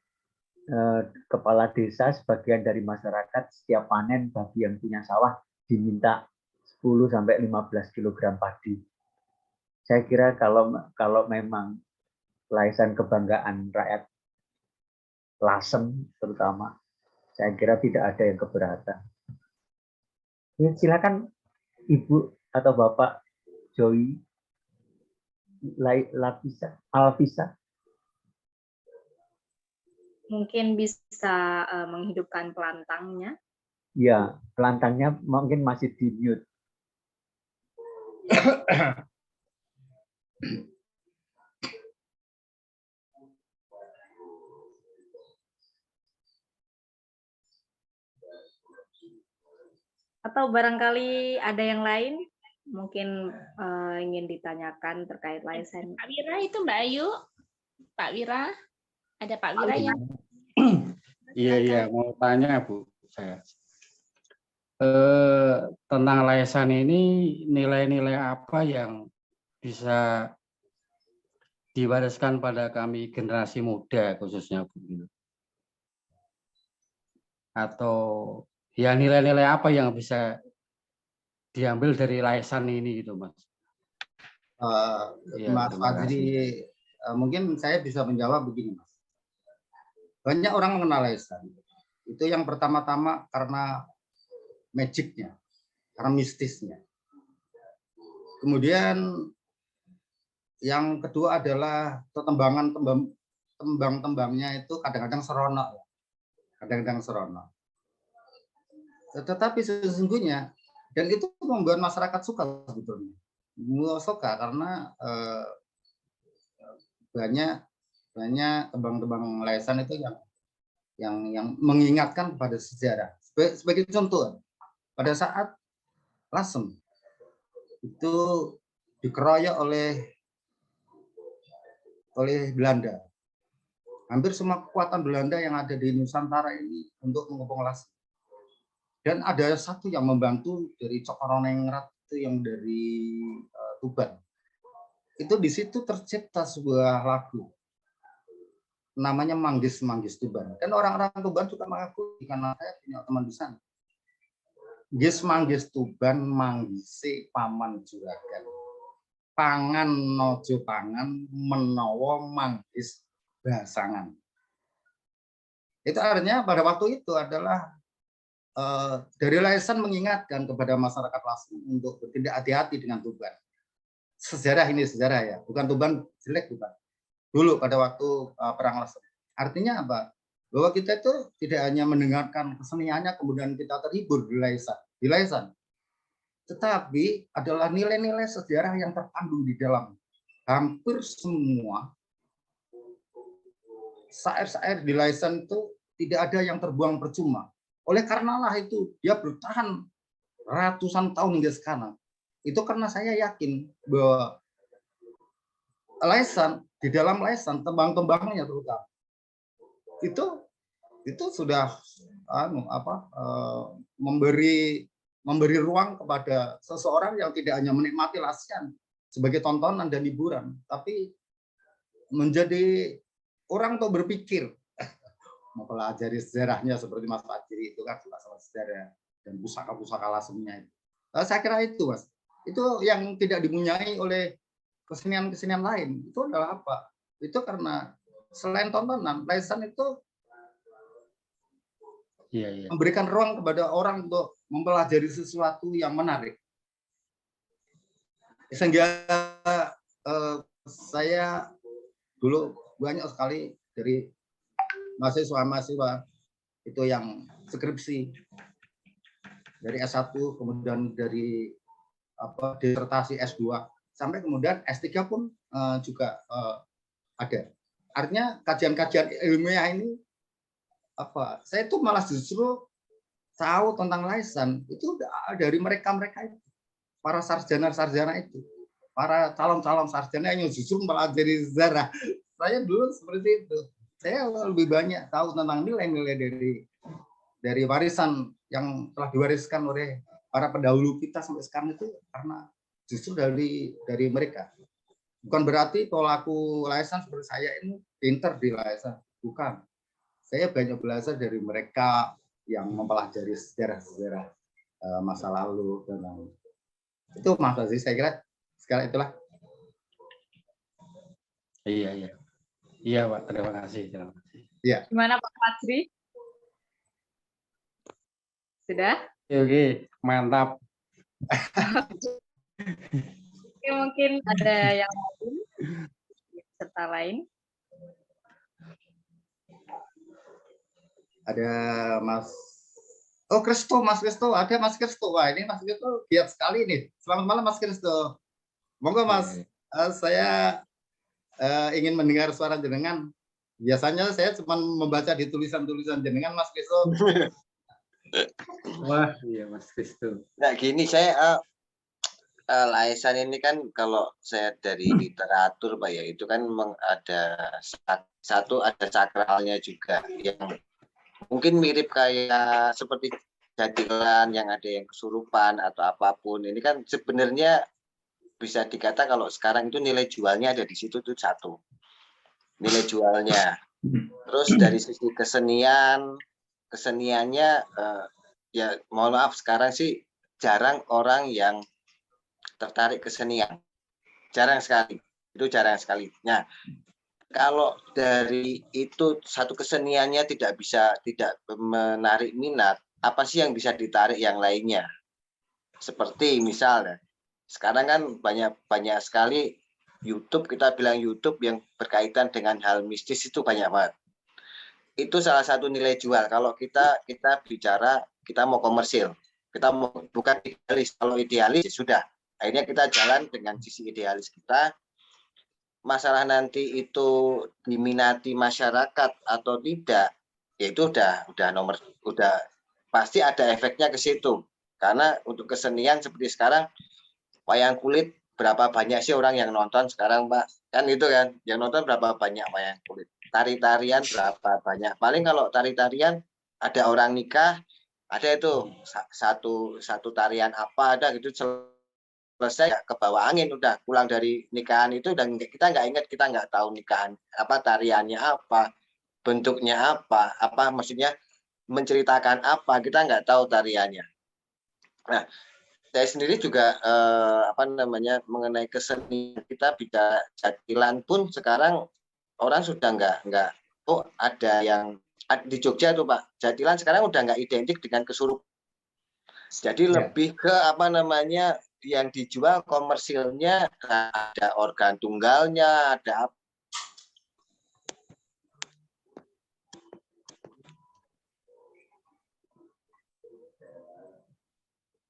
Kepala desa sebagian dari masyarakat setiap panen bagi yang punya sawah diminta 10 sampai 15 kg padi. Saya kira kalau memang laisan kebanggaan rakyat Lasem terutama, saya kira tidak ada yang keberatan. Ya, silakan Ibu atau Bapak Joy Alvisa. Mungkin bisa menghidupkan pelantangnya. Ya, pelantangnya mungkin masih di mute. Atau barangkali ada yang lain mungkin ingin ditanyakan terkait license. Pak Wira itu Mbak Ayu. Pak Wira. Ada Pak Wira yang... Iya, mau tanya Bu saya. Tentang license ini nilai-nilai apa yang bisa diwariskan pada kami generasi muda khususnya Bu? Atau ya nilai-nilai apa yang bisa diambil dari license ini gitu Mas? Mas Fadri, mungkin saya bisa menjawab begini Mas. Banyak orang mengenal license. Itu yang pertama-tama karena magicnya, karena mistisnya. Kemudian yang kedua adalah tembang-tembangnya itu kadang-kadang seronok. Kadang-kadang seronok. Tetapi sesungguhnya, dan itu membuat masyarakat suka sebetulnya. Suka karena banyak tembang-tembang license itu yang mengingatkan kepada sejarah. Sebagai contoh, pada saat Lasem itu dikeroyok oleh Belanda. Hampir semua kekuatan Belanda yang ada di Nusantara ini untuk mengepung Lasem. Dan ada satu yang membantu dari Cokoroningrat itu yang dari Tuban. Itu di situ tercipta sebuah lagu namanya Manggis Tuban. Dan orang-orang Tuban juga mengakui karena saya punya teman di sana. Gis Manggis Tuban manggisi paman juragan. Pangan nojo pangan menawa manggis basangan. Itu artinya pada waktu itu adalah dari license mengingatkan kepada masyarakat Lasem untuk bertindak hati-hati dengan Tuban. Sejarah ini sejarah ya, bukan Tuban jelek bukan. Dulu pada waktu perang Lasem. Artinya apa? Bahwa kita itu tidak hanya mendengarkan keseniannya kemudian kita terhibur di license. Tetapi adalah nilai-nilai sejarah yang terkandung di dalam hampir semua syair-syair di license itu tidak ada yang terbuang percuma. Oleh karenalah itu dia bertahan ratusan tahun hingga sekarang. Itu karena saya yakin bahwa license di dalam license tembang-tembangnya terutama itu sudah memberi ruang kepada seseorang yang tidak hanya menikmati license sebagai tontonan dan hiburan, tapi menjadi orang untuk berpikir, mempelajari sejarahnya seperti Mas Fadri itu kan masalah sejarah dan pusaka-pusaka Lasemnya itu. Saya kira itu Mas, itu yang tidak dipunyai oleh kesenian-kesenian lain. Itu adalah apa? Itu karena selain tontonan, license itu memberikan ruang kepada orang untuk mempelajari sesuatu yang menarik. Sehingga saya dulu banyak sekali dari mahasiswa itu yang skripsi dari S1, kemudian dari disertasi S2 sampai kemudian S3 pun juga ada. Artinya kajian-kajian ilmiah ini saya itu malah justru tahu tentang Laisan itu dari mereka itu, para sarjana itu, para calon sarjana yang justru mempelajari sejarah. Saya dulu seperti itu. Saya lebih banyak tahu tentang nilai-nilai dari warisan yang telah diwariskan oleh para pendahulu kita sampai sekarang itu karena justru dari mereka. Bukan berarti pelaku Laisan seperti saya ini pinter di Laisan, bukan. Saya banyak belajar dari mereka yang mempelajari sejarah-sejarah masa lalu dan itu Mas Aziz, saya kira sekali itulah. Iya Pak, terima kasih. Iya. Gimana Pak Fajri? Sudah? Oke, mantap. Oke, mungkin ada yang lain, serta lain. Ada Mas Kristo, ada Mas Kristo. Wah, ini Mas Kristo giat sekali nih. Selamat malam Mas Kristo. Monggo Mas, saya ingin mendengar suara jenengan. Biasanya saya cuma membaca di tulisan-tulisan jenengan Mas Kristo. Wah, iya Mas Kristo. Nah, gini saya Laisan ini kan kalau saya dari literatur Pak ya, itu kan ada satu ada sakralnya juga yang mungkin mirip kayak seperti jadilan yang ada yang kesurupan atau apapun. Ini kan sebenarnya bisa dikata kalau sekarang itu nilai jualnya ada di situ tuh satu. Nilai jualnya. Terus dari sisi keseniannya ya mohon maaf sekarang sih jarang orang yang tertarik kesenian. Jarang sekali. Itu jarang sekali. Nah, kalau dari itu satu keseniannya tidak menarik minat, apa sih yang bisa ditarik yang lainnya? Seperti misalnya, sekarang kan banyak sekali YouTube, kita bilang YouTube yang berkaitan dengan hal mistis itu banyak banget. Itu salah satu nilai jual. Kalau kita bicara, kita mau komersil, kita mau bukan idealis. Kalau idealis sudah, akhirnya kita jalan dengan sisi idealis kita. Masalah nanti itu diminati masyarakat atau tidak, ya itu udah pasti ada efeknya ke situ. Karena untuk kesenian seperti sekarang wayang kulit berapa banyak sih orang yang nonton sekarang Pak? Kan itu kan, yang nonton berapa banyak wayang kulit. Tari-tarian berapa banyak. Paling kalau tari-tarian ada orang nikah, ada itu satu tarian apa ada gitu selesai ke bawah angin, udah pulang dari nikahan itu dan kita nggak ingat, kita nggak tahu nikahan apa, tariannya apa, bentuknya apa maksudnya menceritakan apa, kita nggak tahu tariannya. Nah, saya sendiri juga mengenai kesenian, kita bicara jatilan pun sekarang orang sudah nggak ada yang di Jogja tuh Pak, jatilan sekarang udah nggak identik dengan kesurupan. Jadi lebih ke yang dijual komersilnya, ada organ tunggalnya, ada apa.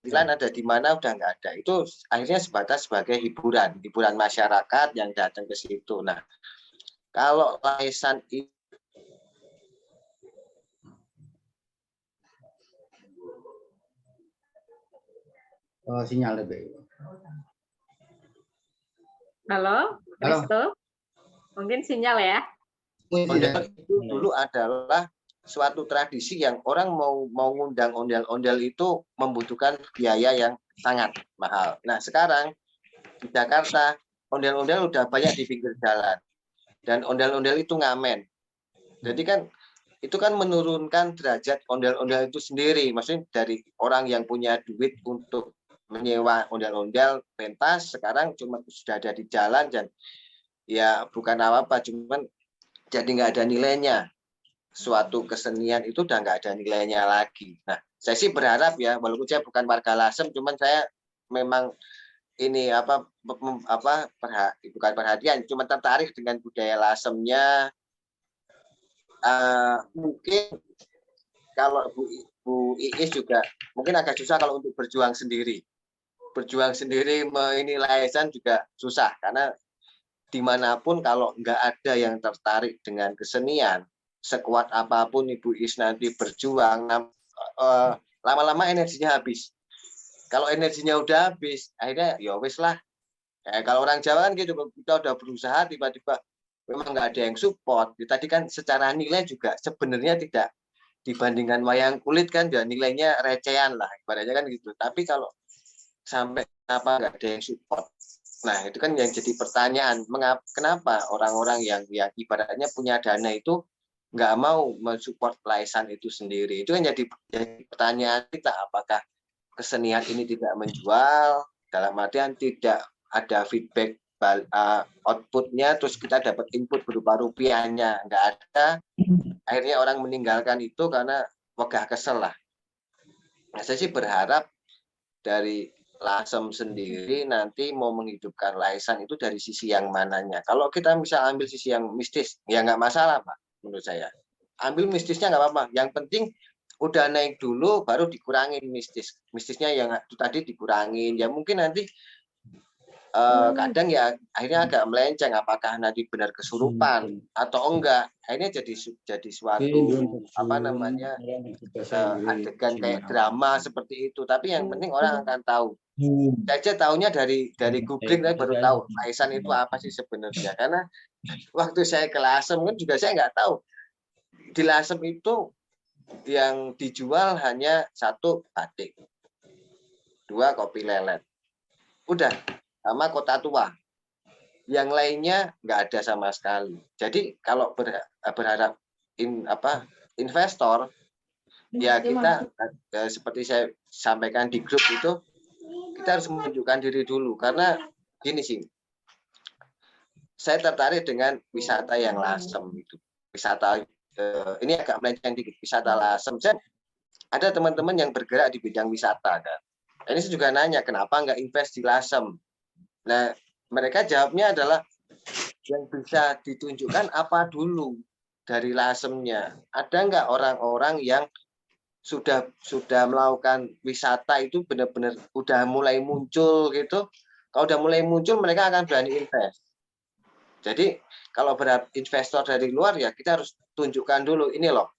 Ada di mana udah nggak ada. Itu akhirnya sebatas sebagai hiburan masyarakat yang datang ke situ. Nah, kalau Laisan itu sinyal lebih. Halo, Kristo. Mungkin sinyal ya. Itu dulu adalah suatu tradisi yang orang mau ngundang ondel-ondel itu membutuhkan biaya yang sangat mahal. Nah, sekarang di Jakarta ondel-ondel udah banyak di pinggir jalan. Dan ondel-ondel itu ngamen. Jadi kan itu kan menurunkan derajat ondel-ondel itu sendiri. Maksudnya dari orang yang punya duit untuk menyewa ondel-ondel pentas, sekarang cuma sudah ada di jalan dan ya bukan apa-apa, cuman jadi nggak ada nilainya. Suatu kesenian itu udah nggak ada nilainya lagi. Nah, saya sih berharap ya, walaupun saya bukan warga Lasem, cuman saya memang ini bukan perhatian, cuma tertarik dengan budaya Lasemnya. mungkin kalau Bu Iis juga mungkin agak susah kalau untuk berjuang sendiri. Berjuang sendiri ini yayasan juga susah karena dimanapun kalau nggak ada yang tertarik dengan kesenian, sekuat apapun Ibu Iis nanti berjuang, lama-lama energinya habis. Kalau energinya udah habis, akhirnya ya wis lah. Kalau orang Jawa kan gitu, kita udah berusaha tiba-tiba memang nggak ada yang support. Tadi kan secara nilai juga sebenarnya tidak dibandingkan wayang kulit kan ya nilainya recehan lah ibaratnya kan gitu. Tapi kalau sampai kenapa nggak ada yang support? Nah itu kan yang jadi pertanyaan. Kenapa orang-orang yang ibaratnya punya dana itu nggak mau mensupport Laisan itu sendiri? Itu kan jadi pertanyaan kita, apakah kesenian ini tidak menjual? Dalam artian tidak ada feedback outputnya, terus kita dapat input berupa rupiahnya nggak ada, akhirnya orang meninggalkan itu karena wegah kesel lah. Nah, saya sih berharap dari Lasem sendiri nanti mau menghidupkan Laisan itu dari sisi yang mananya. Kalau kita bisa ambil sisi yang mistis, ya nggak masalah Pak, menurut saya. Ambil mistisnya nggak apa-apa. Yang penting udah naik dulu, baru dikurangin mistisnya yang itu tadi dikurangin. Ya mungkin nanti kadang ya akhirnya agak melenceng, apakah nanti benar kesurupan atau enggak, akhirnya jadi suatu adegan kayak drama seperti itu. Tapi yang penting orang akan tahu. Saya aja tahunya dari googling, saya baru tahu Laisan itu apa sih sebenarnya, karena waktu saya ke Lasem kan juga saya nggak tahu di Lasem itu yang dijual hanya 1 batik, 2 kopi lelet, udah, sama kota tua. Yang lainnya nggak ada sama sekali. Jadi kalau berharap investor, ya kita seperti saya sampaikan di grup itu, kita harus menunjukkan diri dulu. Karena gini sih, saya tertarik dengan wisata yang Lasem itu. Wisata ini agak melenceng dikit, wisata Lasem. Ada teman-teman yang bergerak di bidang wisata kan. Ini saya juga nanya, kenapa nggak invest di Lasem? Nah, mereka jawabnya adalah yang bisa ditunjukkan apa dulu dari Lasemnya. Ada nggak orang-orang yang sudah melakukan wisata itu benar-benar udah mulai muncul gitu? Kalau udah mulai muncul, mereka akan berani invest. Jadi kalau berharap investor dari luar, ya kita harus tunjukkan dulu ini loh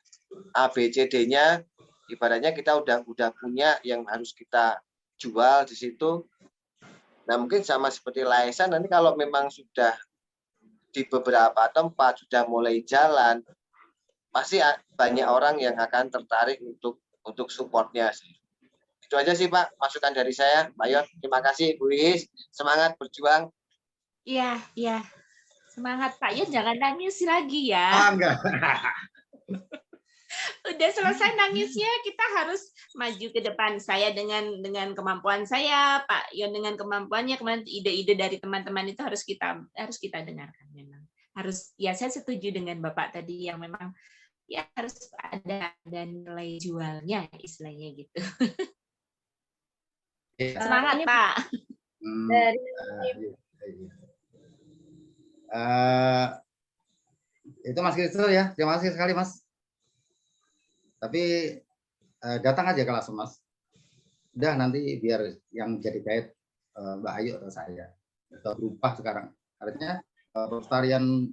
ABCD-nya. Ibaratnya kita udah punya yang harus kita jual di situ. Nah mungkin sama seperti Laisan, nanti kalau memang sudah di beberapa tempat sudah mulai jalan, pasti banyak orang yang akan tertarik untuk supportnya sih. Itu aja sih Pak, masukan dari saya. Pak Yon, terima kasih Bu Iis, semangat berjuang. Iya, iya. Semangat Pak Yon, jangan nangis lagi ya. Enggak. Udah selesai nangisnya, kita harus maju ke depan. Saya dengan kemampuan saya, Pak Yon dengan kemampuannya, kemudian ide-ide dari teman-teman itu harus kita dengarkan memang. Harus, ya saya setuju dengan Bapak tadi yang memang ya harus ada nilai jualnya istilahnya gitu. Semangat Pak. Dari itu Mas Kristel ya, terima kasih sekali Mas. Tapi datang aja ke Lasem Mas. Udah nanti biar yang jadi guide Mbak Ayu atau saya. Atau berubah sekarang. Artinya pelestarian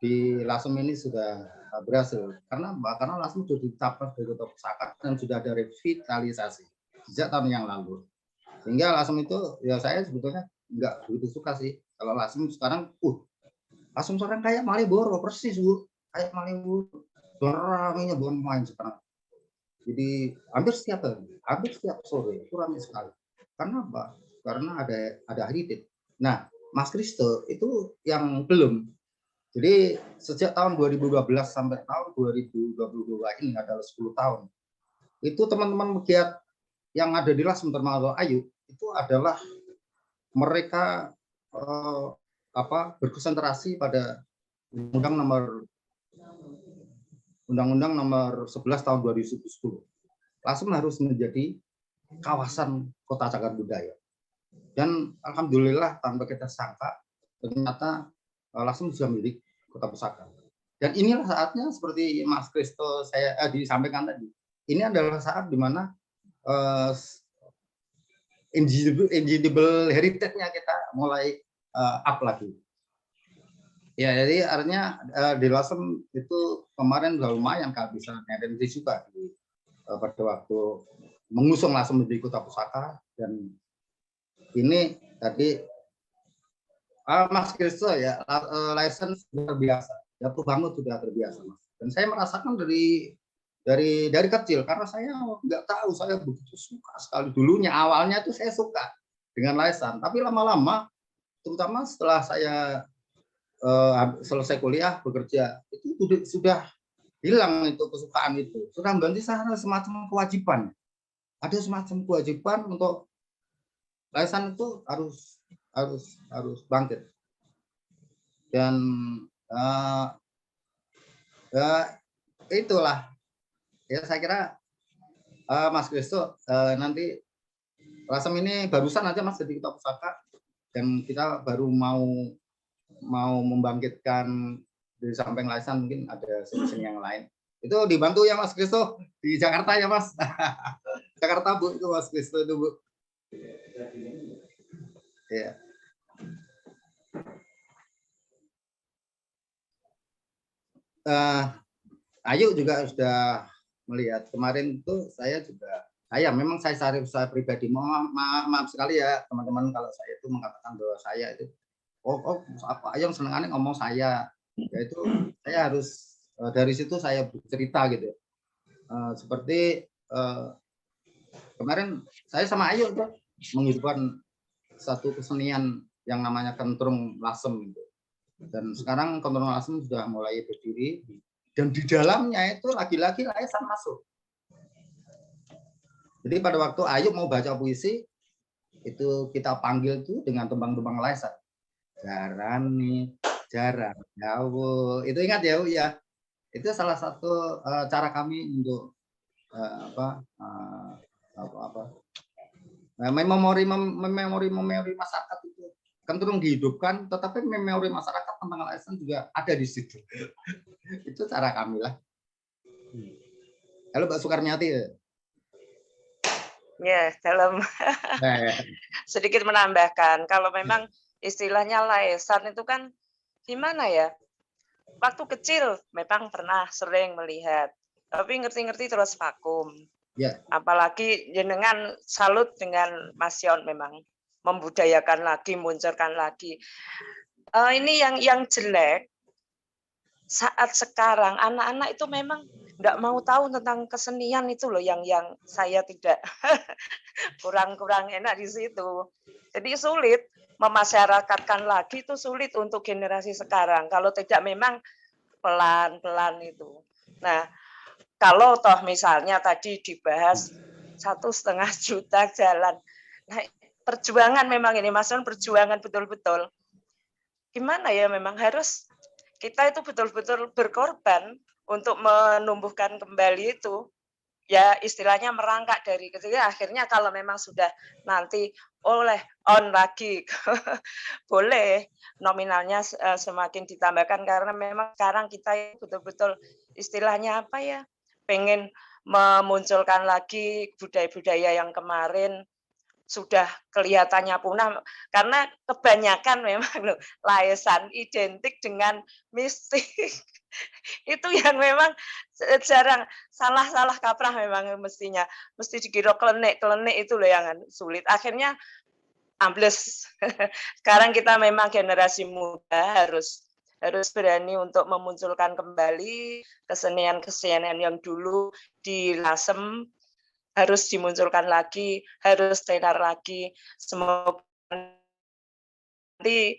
di Lasem ini sudah berhasil. Karena Lasem sudah dicapai dari Kota Pusaka dan sudah ada revitalisasi sejak tahun yang lalu. Sehingga Lasem itu ya saya sebetulnya nggak begitu suka sih. Kalau Lasem sekarang, Lasem sekarang kayak Malioboro persis Bu, kayak Malioboro. Ramainya bukan main sekarang. Jadi hampir setiap sore itu ramai sekali. Karena apa? Karena ada heritage. Nah, Mas Kristo itu yang belum. Jadi sejak tahun 2012 sampai tahun 2022 ini adalah 10 tahun. Itu teman-teman pegiat yang ada di Lasem termasuk Ayu itu adalah mereka berkonsentrasi pada Undang-Undang nomor 11 tahun 2010. Lasem harus menjadi kawasan kota cagar budaya. Dan alhamdulillah tanpa kita sangka ternyata Lasem sudah milik Kota Pusaka. Dan inilah saatnya seperti Mas Kristo saya disampaikan tadi. Ini adalah saat di mana intangible heritage-nya kita mulai up lagi. Ya, jadi artinya di Lasem itu kemarin udah lumayan kehabisan energi juga pada waktu mengusung Lasem menjadi kota pusaka. Dan ini tadi Mas Kristo ya, license luar biasa. Jatuh bangun sudah terbiasa, Mas. Dan saya merasakan dari kecil, karena saya nggak tahu, saya begitu suka sekali dulunya. Awalnya itu saya suka dengan license, tapi lama-lama, terutama setelah saya selesai kuliah bekerja, itu sudah hilang itu kesukaan itu, sudah mengganti semacam kewajiban. Ada semacam kewajiban untuk license itu harus bangkit. Dan itulah ya, saya kira Mas Kristo nanti Lasem ini barusan aja Mas jadi kota pusaka, dan kita baru mau membangkitkan di samping license, mungkin ada solusi yang lain. Itu dibantu ya Mas Kristo di Jakarta ya Mas. Jakarta Bu, itu Mas Kristo itu Bu. Ya. Ayu juga sudah melihat kemarin itu, saya memang saya pribadi maaf sekali ya teman-teman kalau saya itu mengatakan bahwa saya itu apa yang senengannya ngomong saya, yaitu saya harus dari situ saya cerita gitu. Seperti kemarin saya sama Ayu itu menghidupkan satu kesenian yang namanya kentrung Lasem gitu. Dan sekarang kentrung Lasem sudah mulai berdiri, dan di dalamnya itu lagi-lagi license masuk. Jadi pada waktu Ayu mau baca puisi, itu kita panggil tuh dengan tembang-tembang license. Jarang nih, jarang. Itu ingat ya Bu ya. Itu salah satu cara kami untuk memori masyarakat itu. Kentrung dihidupkan, tetapi memori masyarakat tentang license juga ada di situ. Itu cara kami lah. Halo Mbak Sukarniati. Ya, dalam sedikit menambahkan, kalau memang istilahnya license itu kan gimana ya? Waktu kecil memang pernah sering melihat, tapi ngerti-ngerti terus vakum. Ya. Apalagi jenengan salut dengan Mas Yon, memang membudayakan lagi, munculkan lagi. Ini yang jelek saat sekarang anak-anak itu memang nggak mau tahu tentang kesenian itu loh, yang saya tidak kurang enak di situ. Jadi sulit memasyarakatkan lagi, itu sulit untuk generasi sekarang kalau tidak memang pelan-pelan itu. Nah, kalau toh misalnya tadi dibahas 1,5 juta jalan, nah perjuangan memang ini Mas Yon, perjuangan betul-betul. Gimana ya, memang harus kita itu betul-betul berkorban untuk menumbuhkan kembali itu. Ya istilahnya merangkak dari kecil, akhirnya kalau memang sudah nanti oleh on lagi boleh nominalnya semakin ditambahkan, karena memang sekarang kita betul-betul istilahnya apa ya, pengen memunculkan lagi budaya-budaya yang kemarin sudah kelihatannya punah, karena kebanyakan memang license identik dengan mistik. Itu yang memang jarang, salah kaprah memang, mesti dikira klenik itu loh yang sulit, akhirnya ambles. Sekarang kita memang generasi muda harus berani untuk memunculkan kembali kesenian yang dulu di Lasem, harus dimunculkan lagi, harus tenar lagi. Semoga nanti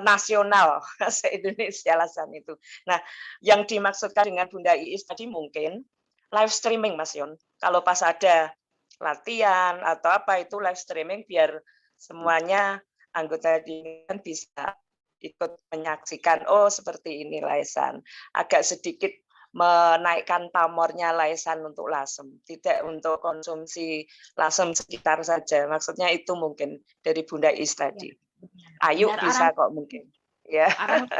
nasional se-Indonesia Lasem itu. Nah, yang dimaksudkan dengan Bunda Iis tadi mungkin live streaming Mas Yon. Kalau pas ada latihan atau apa itu live streaming, biar semuanya anggota kan bisa ikut menyaksikan, oh seperti ini license. Agak sedikit menaikkan pamornya license untuk Lasem, tidak untuk konsumsi Lasem sekitar saja. Maksudnya itu mungkin dari Bunda Is tadi. Ayu bisa kok mungkin. Ya. Orang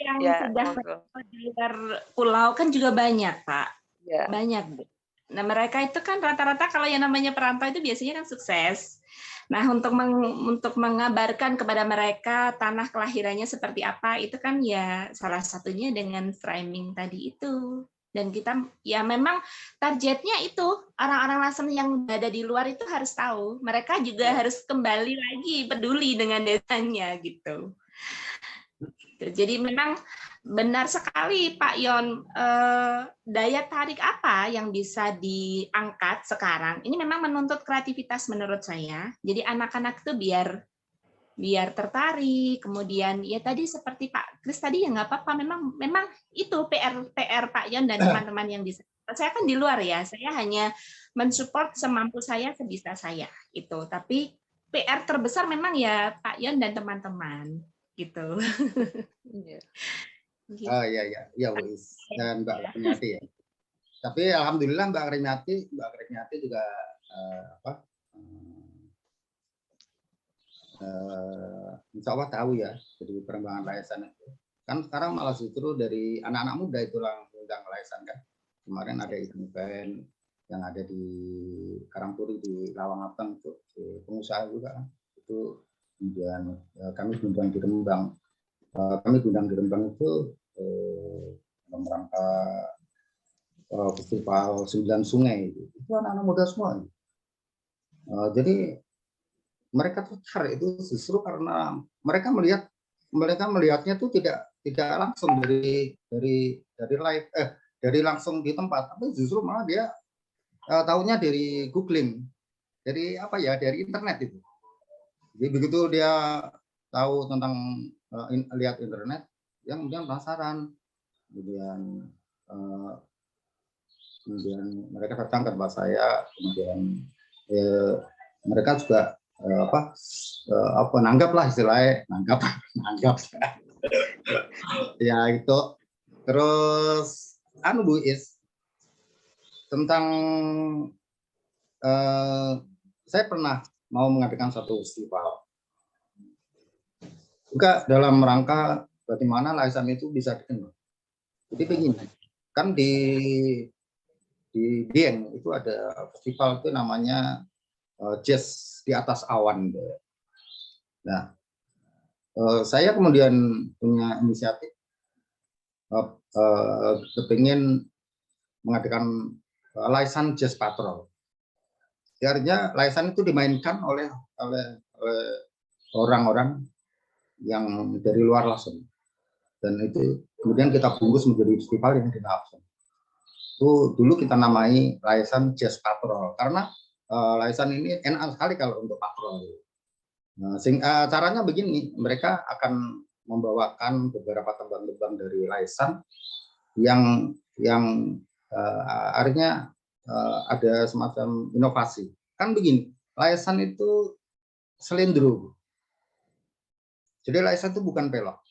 yang Ya, sudah monggo. di luar pulau kan juga banyak, Pak. Ya. Banyak, Bu. Nah, mereka itu kan rata-rata kalau yang namanya perantau itu biasanya kan sukses. Nah, untuk mengabarkan kepada mereka tanah kelahirannya seperti apa, itu kan ya salah satunya dengan framing tadi itu. Dan kita ya memang targetnya itu orang-orang Lasem yang ada di luar itu harus tahu. Mereka juga harus kembali lagi peduli dengan desanya gitu. Jadi memang benar sekali Pak Yon, daya tarik apa yang bisa diangkat sekarang? Ini memang menuntut kreativitas menurut saya. Jadi anak-anak itu biar tertarik, kemudian ya tadi seperti Pak Kris tadi ya nggak apa-apa, memang itu PR Pak Yon dan teman-teman yang di sana. Saya kan di luar ya, saya hanya mensupport semampu saya, sebisa saya itu. Tapi PR terbesar memang ya Pak Yon dan teman-teman gitu. Oh iya Bu Is dan Mbak Remiati ya. Tapi alhamdulillah Mbak Remiati juga insya Allah tahu ya jadi perkembangan layasan itu. Kan sekarang malah justru dari anak-anak muda itu langsung layasan kan. Kemarin ada event yang ada di Karangturi di Lawang Abang itu pengusaha juga kan. Itu kemudian kami diundang di Rembang. Kami diundang di Rembang itu dalam rangka festival 9 sungai itu anak-anak muda semua. Jadi mereka tertarik itu justru karena mereka melihatnya itu tidak langsung dari live dari langsung di tempat, tapi justru malah dia tahunya dari googling, dari dari internet itu. Jadi begitu dia tahu tentang lihat internet, yang kemudian penasaran, kemudian mereka datang ke tempat saya, kemudian mereka juga nanggap lah istilahnya, nanggap ya itu. Terus Bu Is tentang saya pernah mau mengadakan satu festival juga dalam rangka bagaimana layasan itu bisa dikenal. Jadi begini, kan di Dieng itu ada festival itu namanya Jazz di Atas Awan. Nah, saya kemudian punya inisiatif kepingin mengadakan layasan Jazz Patrol. Artinya layasan itu dimainkan oleh orang-orang yang dari luar Lasem. Dan itu kemudian kita bungkus menjadi festival yang di Lasem. Itu dulu kita namai layasan Jazz Patrol karena layasan ini enak sekali kalau untuk patrol. Nah, caranya begini, mereka akan membawakan beberapa tembang-tembang dari layasan yang artinya ada semacam inovasi. Kan begini, layasan itu selindro. Jadi layasan itu bukan pelok.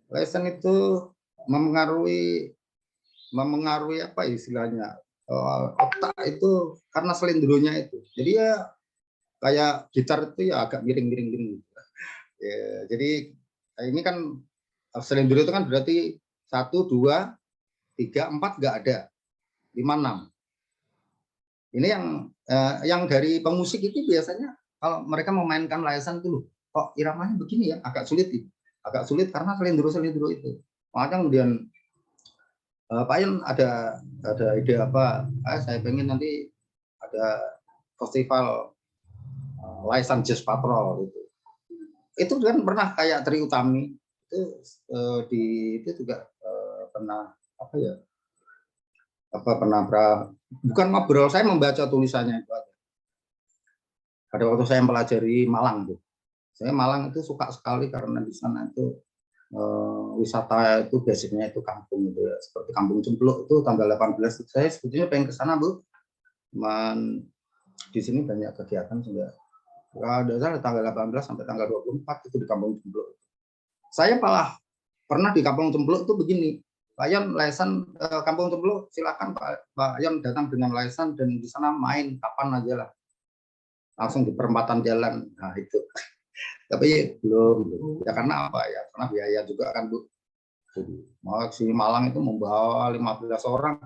Layasan itu memengaruhi apa istilahnya? Otak itu karena selindronya itu. Jadi ya kayak gitar itu ya agak miring-miring gitu. Ya, jadi ini kan selindro itu kan berarti 1, 2, 3, 4 nggak ada, 5, 6. Ini yang dari pemusik itu biasanya kalau mereka memainkan layasan itu kok iramanya begini ya, agak sulit karena selindro itu. Makanya kemudian Pak Yon ada ide apa? Saya pengen nanti ada festival layasan Jazz Patrol itu. Itu kan pernah kayak Tri Utami itu juga pernah bukan ngobrol, saya membaca tulisannya itu aja. Pada waktu saya mempelajari Malang tuh. Saya Malang itu suka sekali karena di sana itu wisata itu basicnya itu kampung gitu ya, seperti Kampung Cempluk itu tanggal 18 saya sebetulnya pengen ke sana Bu, cuman di sini banyak kegiatan juga. Ada tanggal 18 sampai tanggal 24 itu di Kampung Cempluk. Saya malah pernah di Kampung Cempluk itu begini, Pak Yon layasan Kampung Cempluk silakan Pak Yon datang dengan layasan dan di sana main kapan aja lah, langsung di perempatan jalan. Nah itu Tapi belum. Ya karena apa ya? Karena biaya juga kan Bu. Jadi mau sini Malang itu membawa 15 orang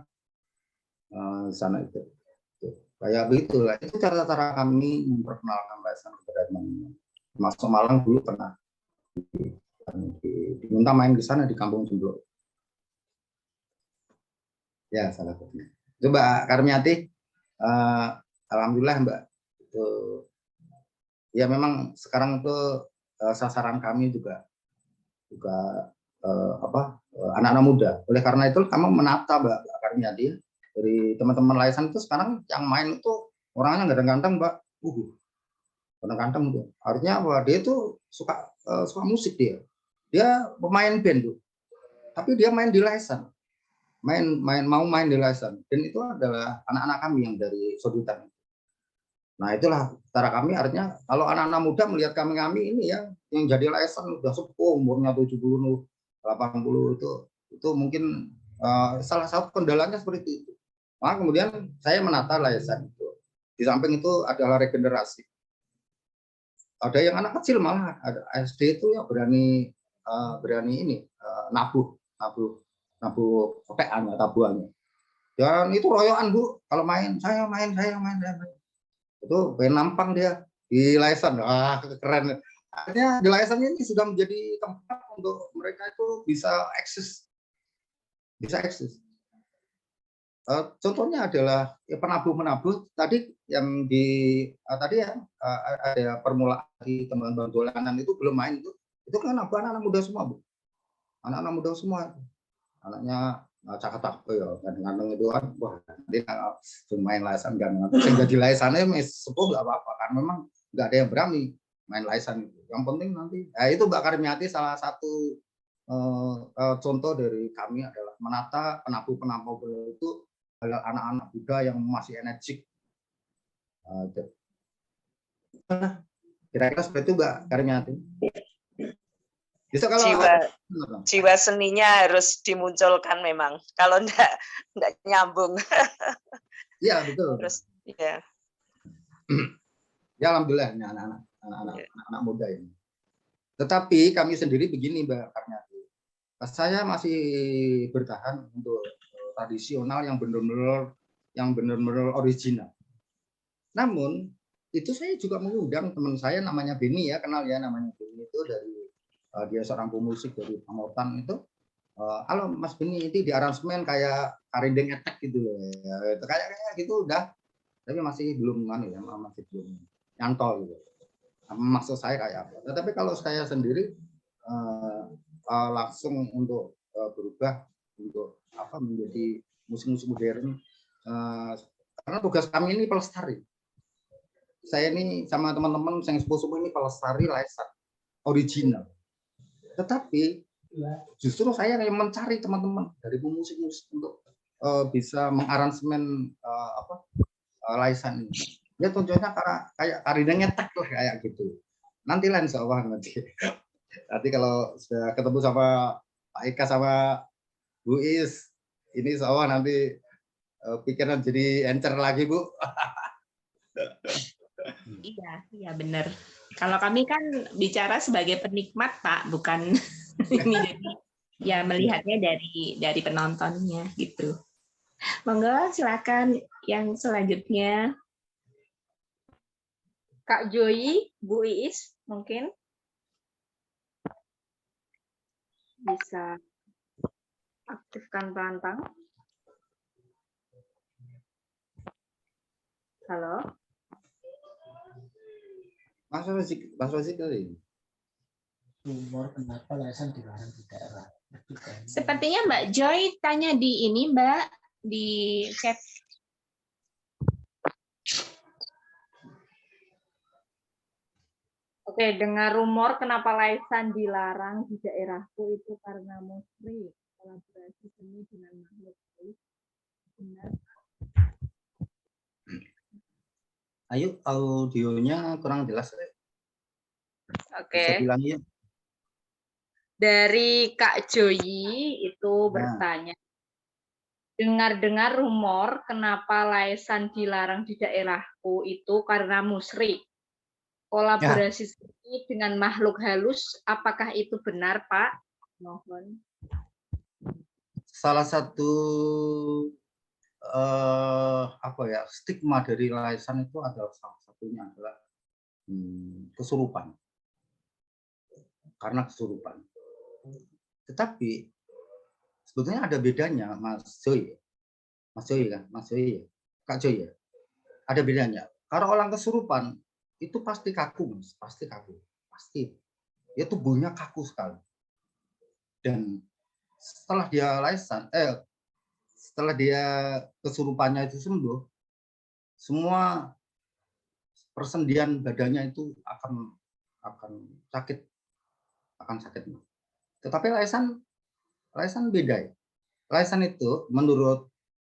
sana itu. Kayak begitulah. Itu cara-cara kami memperkenalkan Laisan kepada teman-teman. Masuk Malang dulu pernah diminta main di sana di Kampung Jumblok. Ya salah satunya. Coba Karmiati, alhamdulillah Mbak. Ya memang sekarang itu sasaran kami juga anak-anak muda. Oleh karena itu kamu menata Mbak Karmiati dari teman-teman Laisan itu sekarang yang main itu orangnya ganteng-ganteng Mbak. Ganteng-ganteng tuh. Artinya bahwa dia itu suka musik dia. Dia pemain band tuh. Tapi dia main di Laisan. Mau main di Laisan. Dan itu adalah anak-anak kami yang dari Sodutan. Nah itulah cara kami, artinya kalau anak-anak muda melihat kami ini yang jadi Laisan udah sepuh umurnya 70 80 itu mungkin salah satu kendalanya seperti itu. Maka kemudian saya menata Laisan itu. Di samping itu adalah regenerasi. Ada yang anak kecil malah ada SD itu ya berani ini nabuh kotekannya, tabuhannya. Dan itu royokan Bu, kalau main saya main. Itu pengen nampang dia di Laisan. Wah, keren. Akhirnya di Laisan ini sudah menjadi tempat untuk mereka itu bisa eksis. Contohnya adalah ya, penabuh tadi yang ada permulaan di teman-teman dolanan itu belum main itu kan anak-anak muda semua Bu. Anak-anak muda semua. Anaknya cakap ya kadang-kadang itu kan wah dia main Laisan sehingga di Laisannya sepuh nggak apa-apa kan memang nggak ada yang berani main Laisan itu. Yang penting nanti itu Mbak Karmiati salah satu contoh dari kami adalah menata penabuh itu adalah anak-anak muda yang masih energik. Kira-kira seperti itu Mbak Karmiati. Bisa kalau jiwa seninya harus dimunculkan memang. Kalau enggak nyambung. Iya, betul. Terus ya. Ya alhamdulillah ini anak muda ini. Tetapi kami sendiri begini Mbak Karmiati. Saya masih bertahan untuk tradisional yang benar-benar original. Namun itu saya juga mengundang teman saya namanya Beni ya, kenal ya namanya Beni itu dari dia seorang pemusik dari Pamotan itu. Halo Mas Beni, itu di aransemen kayak Karindeng Attack gitu loh. Ya, kayak gitu udah. Tapi masih belum masih belum nyantol gitu. Maksud saya kayak apa. Tetapi kalau saya sendiri langsung untuk berubah untuk menjadi musik-musik modern. Karena tugas kami ini pelestari. Saya ini sama teman-teman yang sepuh-sepuh ini pelestari Laisan original. Tetapi justru saya yang mencari teman-teman dari pemusik-musik untuk bisa mengaransemen Laisan ini. Ya tujuannya kayak Karindeng Attack lah kayak gitu. Nanti lah insya Allah nanti kalau sudah ketemu sama Pak Eka sama Bu Is, ini insya Allah nanti pikiran jadi encer lagi Bu. Iya benar. Kalau kami kan bicara sebagai penikmat Pak, bukan ini jadi ya melihatnya dari penontonnya gitu. Monggo silakan yang selanjutnya. Kak Joy, Bu Iis mungkin bisa aktifkan pelantang. Halo. Mas Rozik kali. Rumor kenapa Laisan dilarang di daerah? Sepertinya Mbak Joy tanya di ini Mbak di chat. Oke, dengar rumor kenapa Laisan dilarang di daerahku itu karena musrik, kolaborasi seni dengan makhluk halus. Benar. Ayo audionya kurang jelas. Oke. Bisa bilang ya. Dari Kak Joyi itu bertanya, dengar-dengar rumor kenapa Laisan dilarang di daerahku itu karena musrik, kolaborasi dengan makhluk halus, apakah itu benar, Pak? Mohon. Salah satu stigma dari Laisan itu adalah salah satunya adalah kesurupan. Karena kesurupan. Tetapi sebetulnya ada bedanya, Mas Joy kan, Kak Joy ya. Ada bedanya. Kalau orang kesurupan itu pasti kaku, Mas, pasti kaku, pasti. Dia tubuhnya kaku sekali. Dan setelah dia Laisan, setelah dia kesurupannya itu sembuh, semua persendian badannya itu akan sakit, Tetapi Laisan beda ya. Laisan itu menurut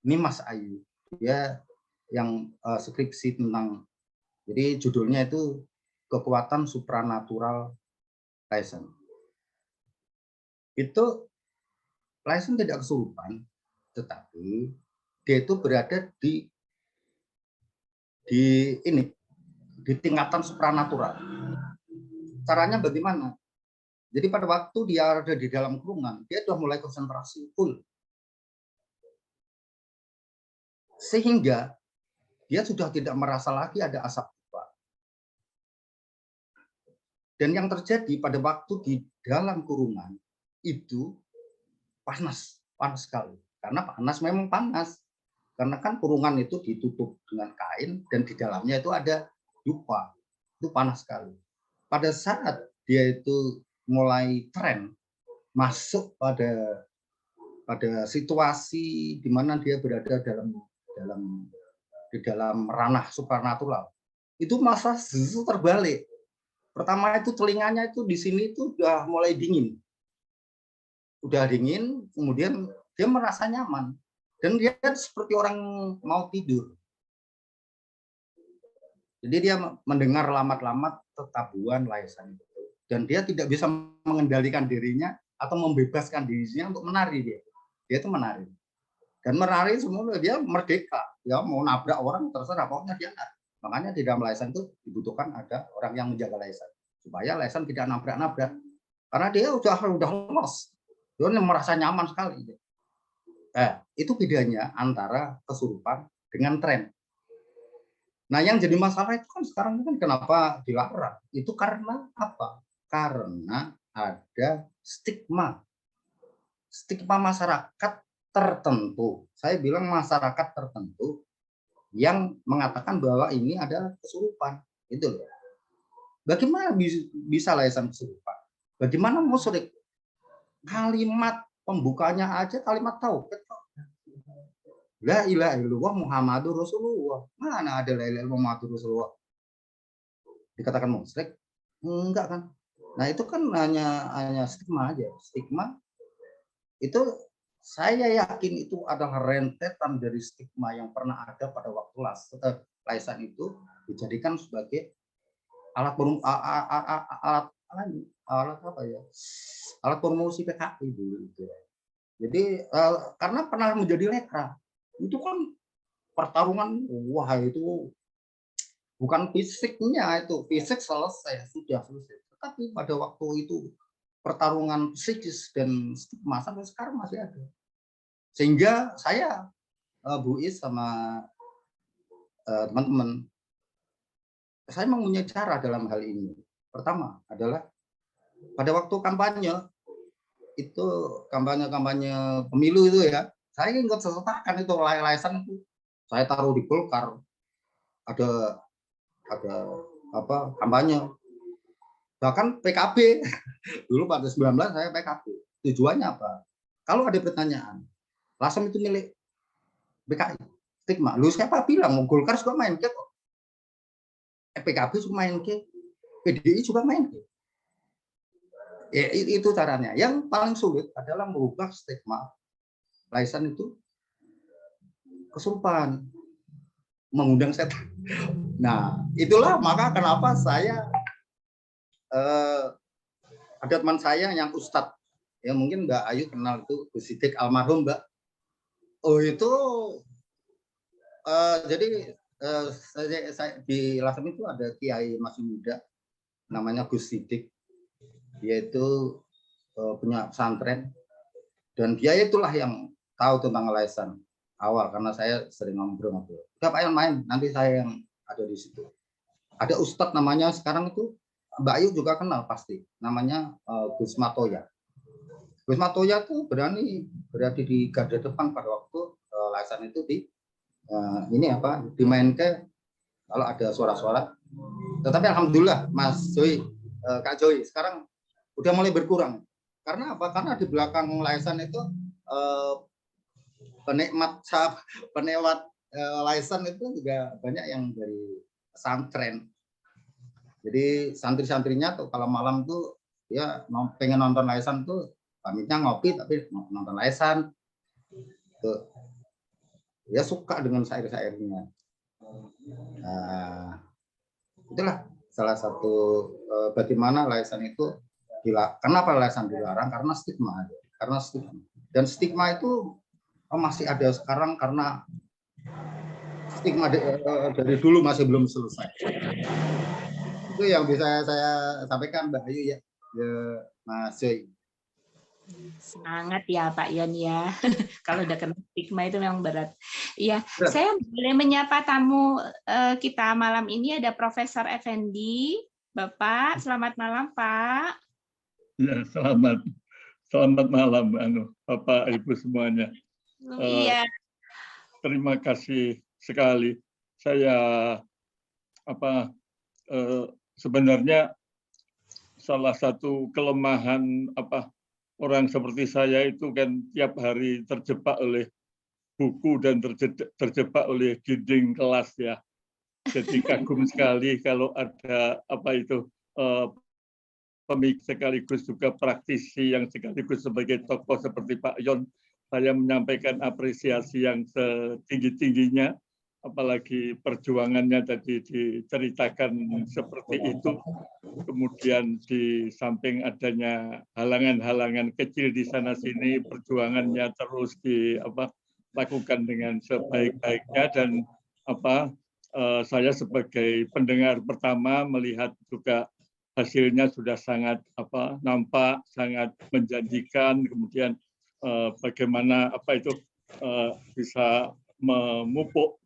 Nimas Ayu, dia yang skripsi tentang, jadi judulnya itu Kekuatan Supranatural Laisan. Itu Laisan tidak kesurupan, tetapi dia itu berada di tingkatan supranatural. Caranya bagaimana? Jadi pada waktu dia ada di dalam kurungan, dia sudah mulai konsentrasi full. Sehingga dia sudah tidak merasa lagi ada asap pipa. Dan yang terjadi pada waktu di dalam kurungan itu panas sekali. Karena panas memang panas. Karena kan kurungan itu ditutup dengan kain dan di dalamnya itu ada dupa. Itu panas sekali. Pada saat dia itu mulai tren masuk pada situasi di mana dia berada di dalam ranah supernatural, itu masa justru terbalik. Pertama itu telinganya itu di sini itu udah mulai dingin. Kemudian dia merasa nyaman dan dia seperti orang mau tidur. Jadi dia mendengar lamat-lamat tetabuhan Laisan itu dan dia tidak bisa mengendalikan dirinya atau membebaskan dirinya untuk menari dia itu menari dan menari semua dia merdeka, ya mau nabrak orang terserah, pokoknya dia nari. Makanya di dalam Laisan itu dibutuhkan ada orang yang menjaga Laisan supaya Laisan tidak nabrak-nabrak karena dia udah los. Dia merasa nyaman sekali. Itu bedanya antara kesurupan dengan tren. Nah, yang jadi masalah itu kan sekarang kan kenapa dilarang? Itu karena apa? Karena ada stigma masyarakat tertentu. Saya bilang masyarakat tertentu yang mengatakan bahwa ini adalah kesurupan. Itu loh. Bagaimana bisa Laisan kesurupan? Bagaimana musyrik? Kalimat pembukanya aja kalimat tauhid. La ilaha illallah Muhammadur Rasulullah. Mana ada la ilaha illallah Muhammadur Rasulullah? Dikatakan musyrik? Enggak kan? Nah, itu kan hanya stigma aja. Stigma itu saya yakin itu adalah rentetan dari stigma yang pernah ada pada waktu Laisan itu dijadikan sebagai alat promosi PKI dulu itu. Jadi karena pernah menjadi lekra. Itu kan pertarungan, wah itu bukan fisiknya, itu fisik sudah selesai. Tetapi pada waktu itu pertarungan psikis dan stigma sampai sekarang masih ada. Sehingga saya Bu Is sama teman-teman, saya mempunyai cara dalam hal ini. Pertama adalah pada waktu kampanye itu kampanye pemilu itu ya, saya ingat sesetakan itu Laisan itu saya taruh di Golkar, ada kampanye, bahkan PKB dulu pada 19 saya PKB. Tujuannya apa? Kalau ada pertanyaan, Laisan itu milik PKI, stigma. Lu siapa bilang mau Golkar juga main ke kok? PKB juga main ke, PDI juga main ke. Ya, itu caranya. Yang paling sulit adalah merubah stigma Laisan itu kesurupan, mengundang setan. Nah, itulah maka kenapa saya ada teman saya yang Ustadz, ya mungkin Mbak Ayu kenal itu, Gus Sidik almarhum Mbak. Oh itu jadi saya di LSM itu ada kiai masih muda namanya Gus Sidik, dia itu punya pesantren dan dia itulah yang tahu tentang LSM awal karena saya sering ngobrol-ngobrol. Udah Pak Yon main, nanti saya yang ada di situ. Ada Ustadz namanya sekarang itu Mbak Ayu juga kenal pasti, namanya Gus Matoya. Gus Matoya tuh berada di garda depan pada waktu LSM itu dimainkan kalau ada suara-suara. Tetapi alhamdulillah Mas Joy, Kak Joy sekarang udah mulai berkurang. Karena apa? Karena di belakang LSM itu penewat LSM itu juga banyak yang dari pesantren. Jadi santri-santrinya tuh kalau malam tuh dia pengen nonton LSM tuh pamitnya ngopi tapi nonton LSM. Tuh. Dia suka dengan syair-syairnya. Nah, itulah salah satu bagaimana LSM itu kenapa LSM dilarang karena stigma. Dan stigma itu masih ada sekarang karena stigma dari dulu masih belum selesai. Itu yang bisa saya sampaikan Mbak Ayu ya Mas Joy. Semangat ya Pak Yon ya. Kalau udah kena stigma itu memang berat. Iya, saya boleh menyapa tamu kita malam ini ada Profesor Effendi. Bapak, selamat malam Pak. Ya, selamat malam Bapak Ibu semuanya. Iya. Terima kasih sekali. Saya sebenarnya salah satu kelemahan orang seperti saya itu kan tiap hari terjebak oleh buku dan terjebak oleh dinding kelas ya. Jadi kagum sekali kalau ada pemikir sekaligus juga praktisi yang sekaligus sebagai tokoh seperti Pak Yon. Saya menyampaikan apresiasi yang setinggi-tingginya, apalagi perjuangannya tadi diceritakan seperti itu. Kemudian di samping adanya halangan-halangan kecil di sana-sini, perjuangannya terus dilakukan dengan sebaik-baiknya dan saya sebagai pendengar pertama melihat juga hasilnya sudah sangat nampak, sangat menjanjikan. Kemudian bagaimana bisa memupuk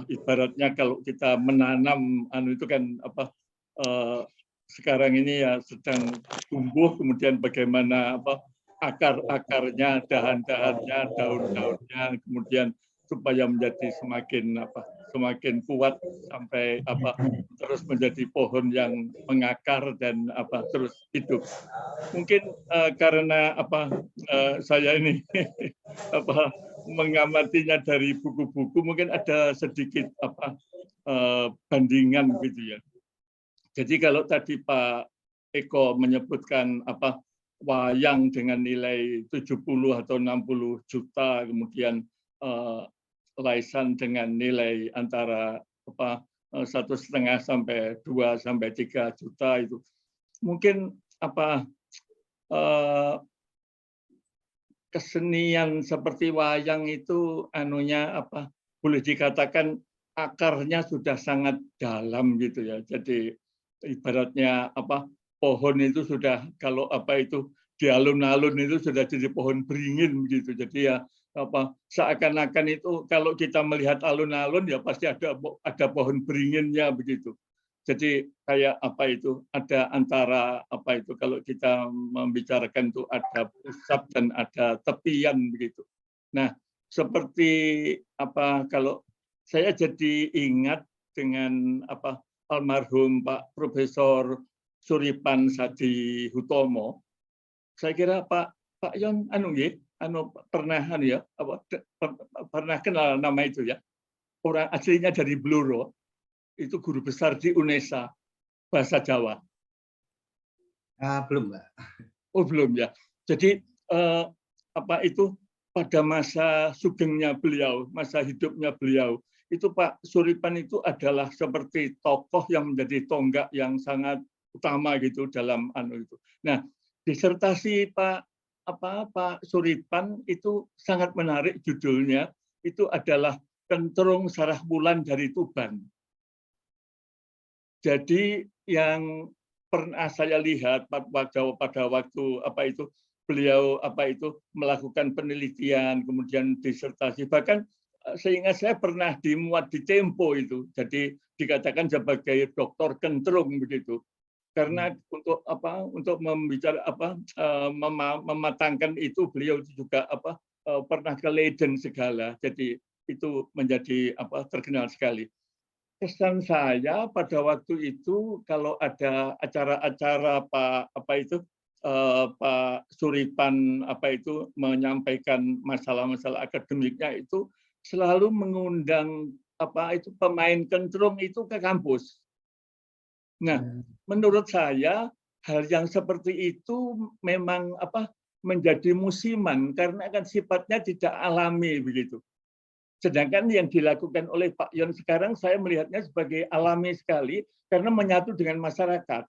ibaratnya kalau kita menanam itu kan sekarang ini ya sedang tumbuh, kemudian bagaimana akar-akarnya, dahan-dahannya, daun-daunnya, kemudian supaya menjadi semakin kuat sampai terus menjadi pohon yang mengakar dan terus hidup. Mungkin karena saya ini mengamatinya dari buku-buku, mungkin ada sedikit bandingan gitu ya. Jadi kalau tadi Pak Eko menyebutkan wayang dengan nilai 70 atau 60 juta, kemudian LSM dengan nilai antara 1,5 sampai 2 sampai 3 juta itu mungkin kesenian seperti wayang itu boleh dikatakan akarnya sudah sangat dalam gitu ya. Jadi ibaratnya pohon itu sudah kalau di alun-alun itu sudah jadi pohon beringin gitu. Jadi ya seakan-akan itu kalau kita melihat alun-alun ya pasti ada pohon beringinnya begitu. Jadi kayak ada antara kalau kita membicarakan itu ada pusat dan ada tepian begitu. Nah, seperti kalau saya jadi ingat dengan almarhum Pak Profesor Suripan Sadi Hutomo. Saya kira Pak Yon pernah kenal nama itu ya. Orang aslinya dari Bluro, itu guru besar di UNESA bahasa Jawa. Belum, Mbak. Oh, belum ya. Jadi pada masa sugengnya beliau, masa hidupnya beliau, itu Pak Suripan itu adalah seperti tokoh yang menjadi tonggak yang sangat utama gitu dalam itu. Nah, disertasi Pak Suripan itu sangat menarik judulnya. Itu adalah Kentrung Sarah Wulan dari Tuban. Jadi yang pernah saya lihat pada waktu beliau melakukan penelitian, kemudian disertasi, bahkan seingat saya pernah dimuat di Tempo itu, jadi dikatakan sebagai dokter kentrung begitu, karena untuk mematangkan itu beliau juga pernah ke Leiden segala, jadi itu menjadi terkenal sekali. Kesan saya pada waktu itu kalau ada acara-acara Pak Suripan menyampaikan masalah-masalah akademiknya itu selalu mengundang pemain kentrung itu ke kampus. Nah, menurut saya hal yang seperti itu memang menjadi musiman karena kan sifatnya tidak alami begitu. Sedangkan yang dilakukan oleh Pak Yon sekarang saya melihatnya sebagai alami sekali karena menyatu dengan masyarakat.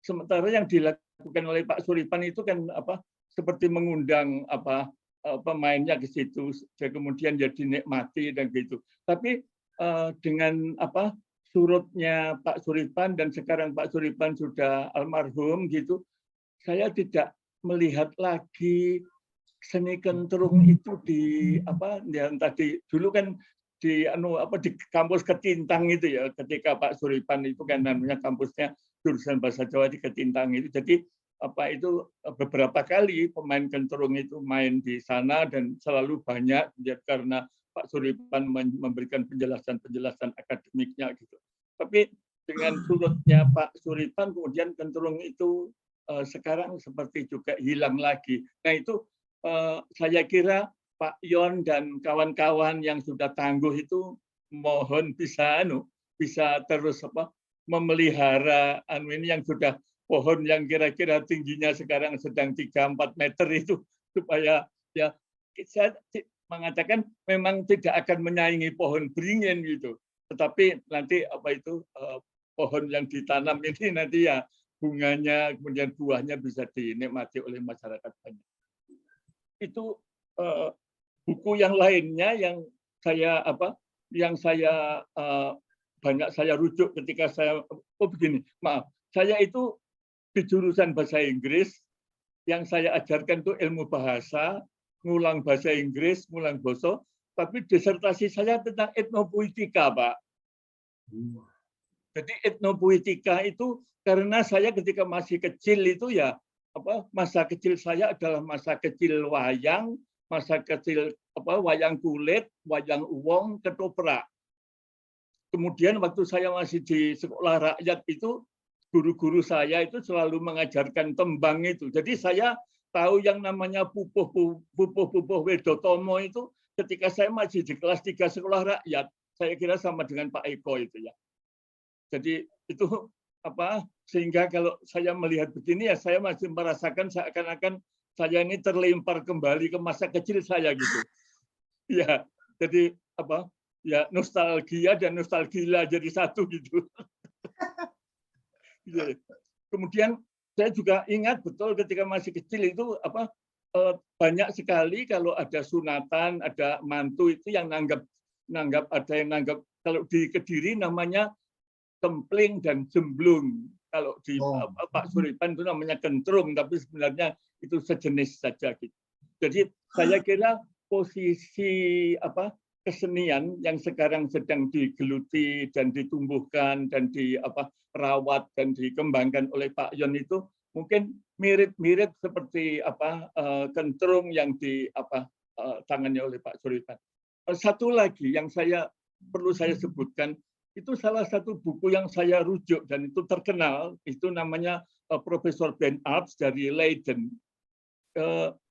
Sementara yang dilakukan oleh Pak Suripan itu kan seperti mengundang pemainnya ke situ, kemudian jadi dinikmati dan gitu. Tapi dengan surutnya Pak Suripan dan sekarang Pak Suripan sudah almarhum gitu, saya tidak melihat lagi seni kentrung itu yang tadi dulu kan di kampus Ketintang itu ya, ketika Pak Suripan itu kan namanya kampusnya jurusan bahasa Jawa di Ketintang itu, jadi beberapa kali pemain kentrung itu main di sana dan selalu banyak karena Pak Suripan memberikan penjelasan akademiknya gitu. Tapi dengan surutnya Pak Suripan kemudian kentrung itu sekarang seperti juga hilang lagi. Nah itu saya kira Pak Yon dan kawan-kawan yang sudah tangguh itu mohon bisa terus memelihara ini yang sudah pohon yang kira-kira tingginya sekarang sedang 3-4 meter itu, supaya ya saya mengatakan memang tidak akan menyaingi pohon beringin gitu, tetapi nanti pohon yang ditanam ini nanti ya bunganya kemudian buahnya bisa dinikmati oleh masyarakat banyak. Itu buku yang lainnya yang saya banyak saya rujuk ketika saya saya itu di jurusan bahasa Inggris yang saya ajarkan itu ilmu bahasa, ngulang bahasa Inggris, ngulang basa, tapi disertasi saya tentang etnopoetika, Pak. Jadi etnopoetika itu karena saya ketika masih kecil itu ya masa kecil saya adalah masa kecil wayang, masa kecil wayang kulit, wayang uwong, ketoprak. Kemudian waktu saya masih di sekolah rakyat itu guru-guru saya itu selalu mengajarkan tembang itu. Jadi saya tahu yang namanya pupuh Wedotomo itu ketika saya masih di kelas 3 sekolah rakyat. Saya kira sama dengan Pak Eko itu ya. Jadi itu sehingga kalau saya melihat begini ya saya masih merasakan seakan-akan saya ini terlempar kembali ke masa kecil saya gitu. Ya, jadi ya nostalgia dan nostalgia jadi satu gitu. Kemudian saya juga ingat betul ketika masih kecil itu banyak sekali kalau ada sunatan, ada mantu itu yang nanggap ada yang nanggap, kalau di Kediri namanya kempling dan jemblung. Kalau di Pak Suripan itu namanya kentrung, tapi sebenarnya itu sejenis saja gitu. Jadi saya kira posisi kesenian yang sekarang sedang digeluti dan ditumbuhkan dan dirawat dan dikembangkan oleh Pak Yon itu mungkin mirip-mirip seperti kentrung yang tangannya oleh Pak Suripan. Satu lagi yang perlu saya sebutkan, itu salah satu buku yang saya rujuk dan itu terkenal, itu namanya Profesor Ben Arps dari Leiden.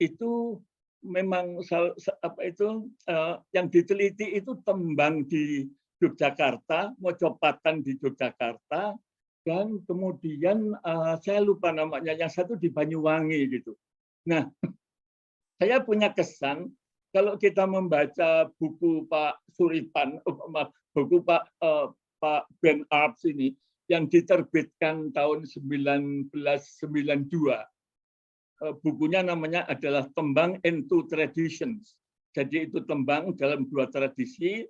Itu memang yang diteliti itu tembang di Yogyakarta, mojopatan di Yogyakarta, dan kemudian saya lupa namanya, yang satu di Banyuwangi gitu. Nah, saya punya kesan kalau kita membaca buku Pak Suripan, buku Pak Ben Arps ini yang diterbitkan tahun 1992. Bukunya namanya adalah Tembang and Two Traditions. Jadi itu tembang dalam dua tradisi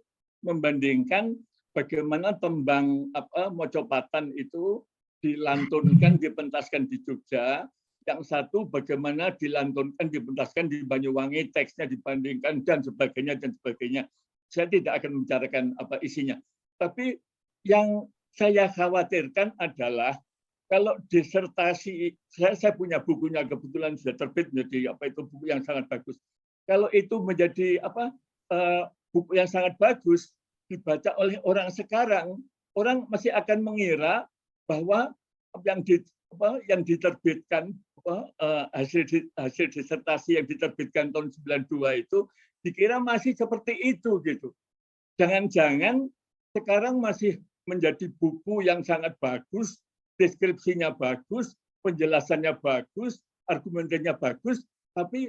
membandingkan bagaimana tembang Mojopatan itu dilantunkan, dipentaskan di Jogja. Yang satu bagaimana dilantunkan, dipentaskan di Banyuwangi, teksnya dibandingkan dan sebagainya dan sebagainya. Saya tidak akan membicarakan apa isinya. Tapi yang saya khawatirkan adalah kalau disertasi, saya punya bukunya kebetulan sudah terbit menjadi buku yang sangat bagus. Kalau itu menjadi buku yang sangat bagus dibaca oleh orang sekarang, orang masih akan mengira bahwa yang diterbitkan hasil disertasi yang diterbitkan tahun 92 itu dikira masih seperti itu gitu. Jangan-jangan sekarang masih menjadi buku yang sangat bagus, deskripsinya bagus, penjelasannya bagus, argumentasinya bagus, tapi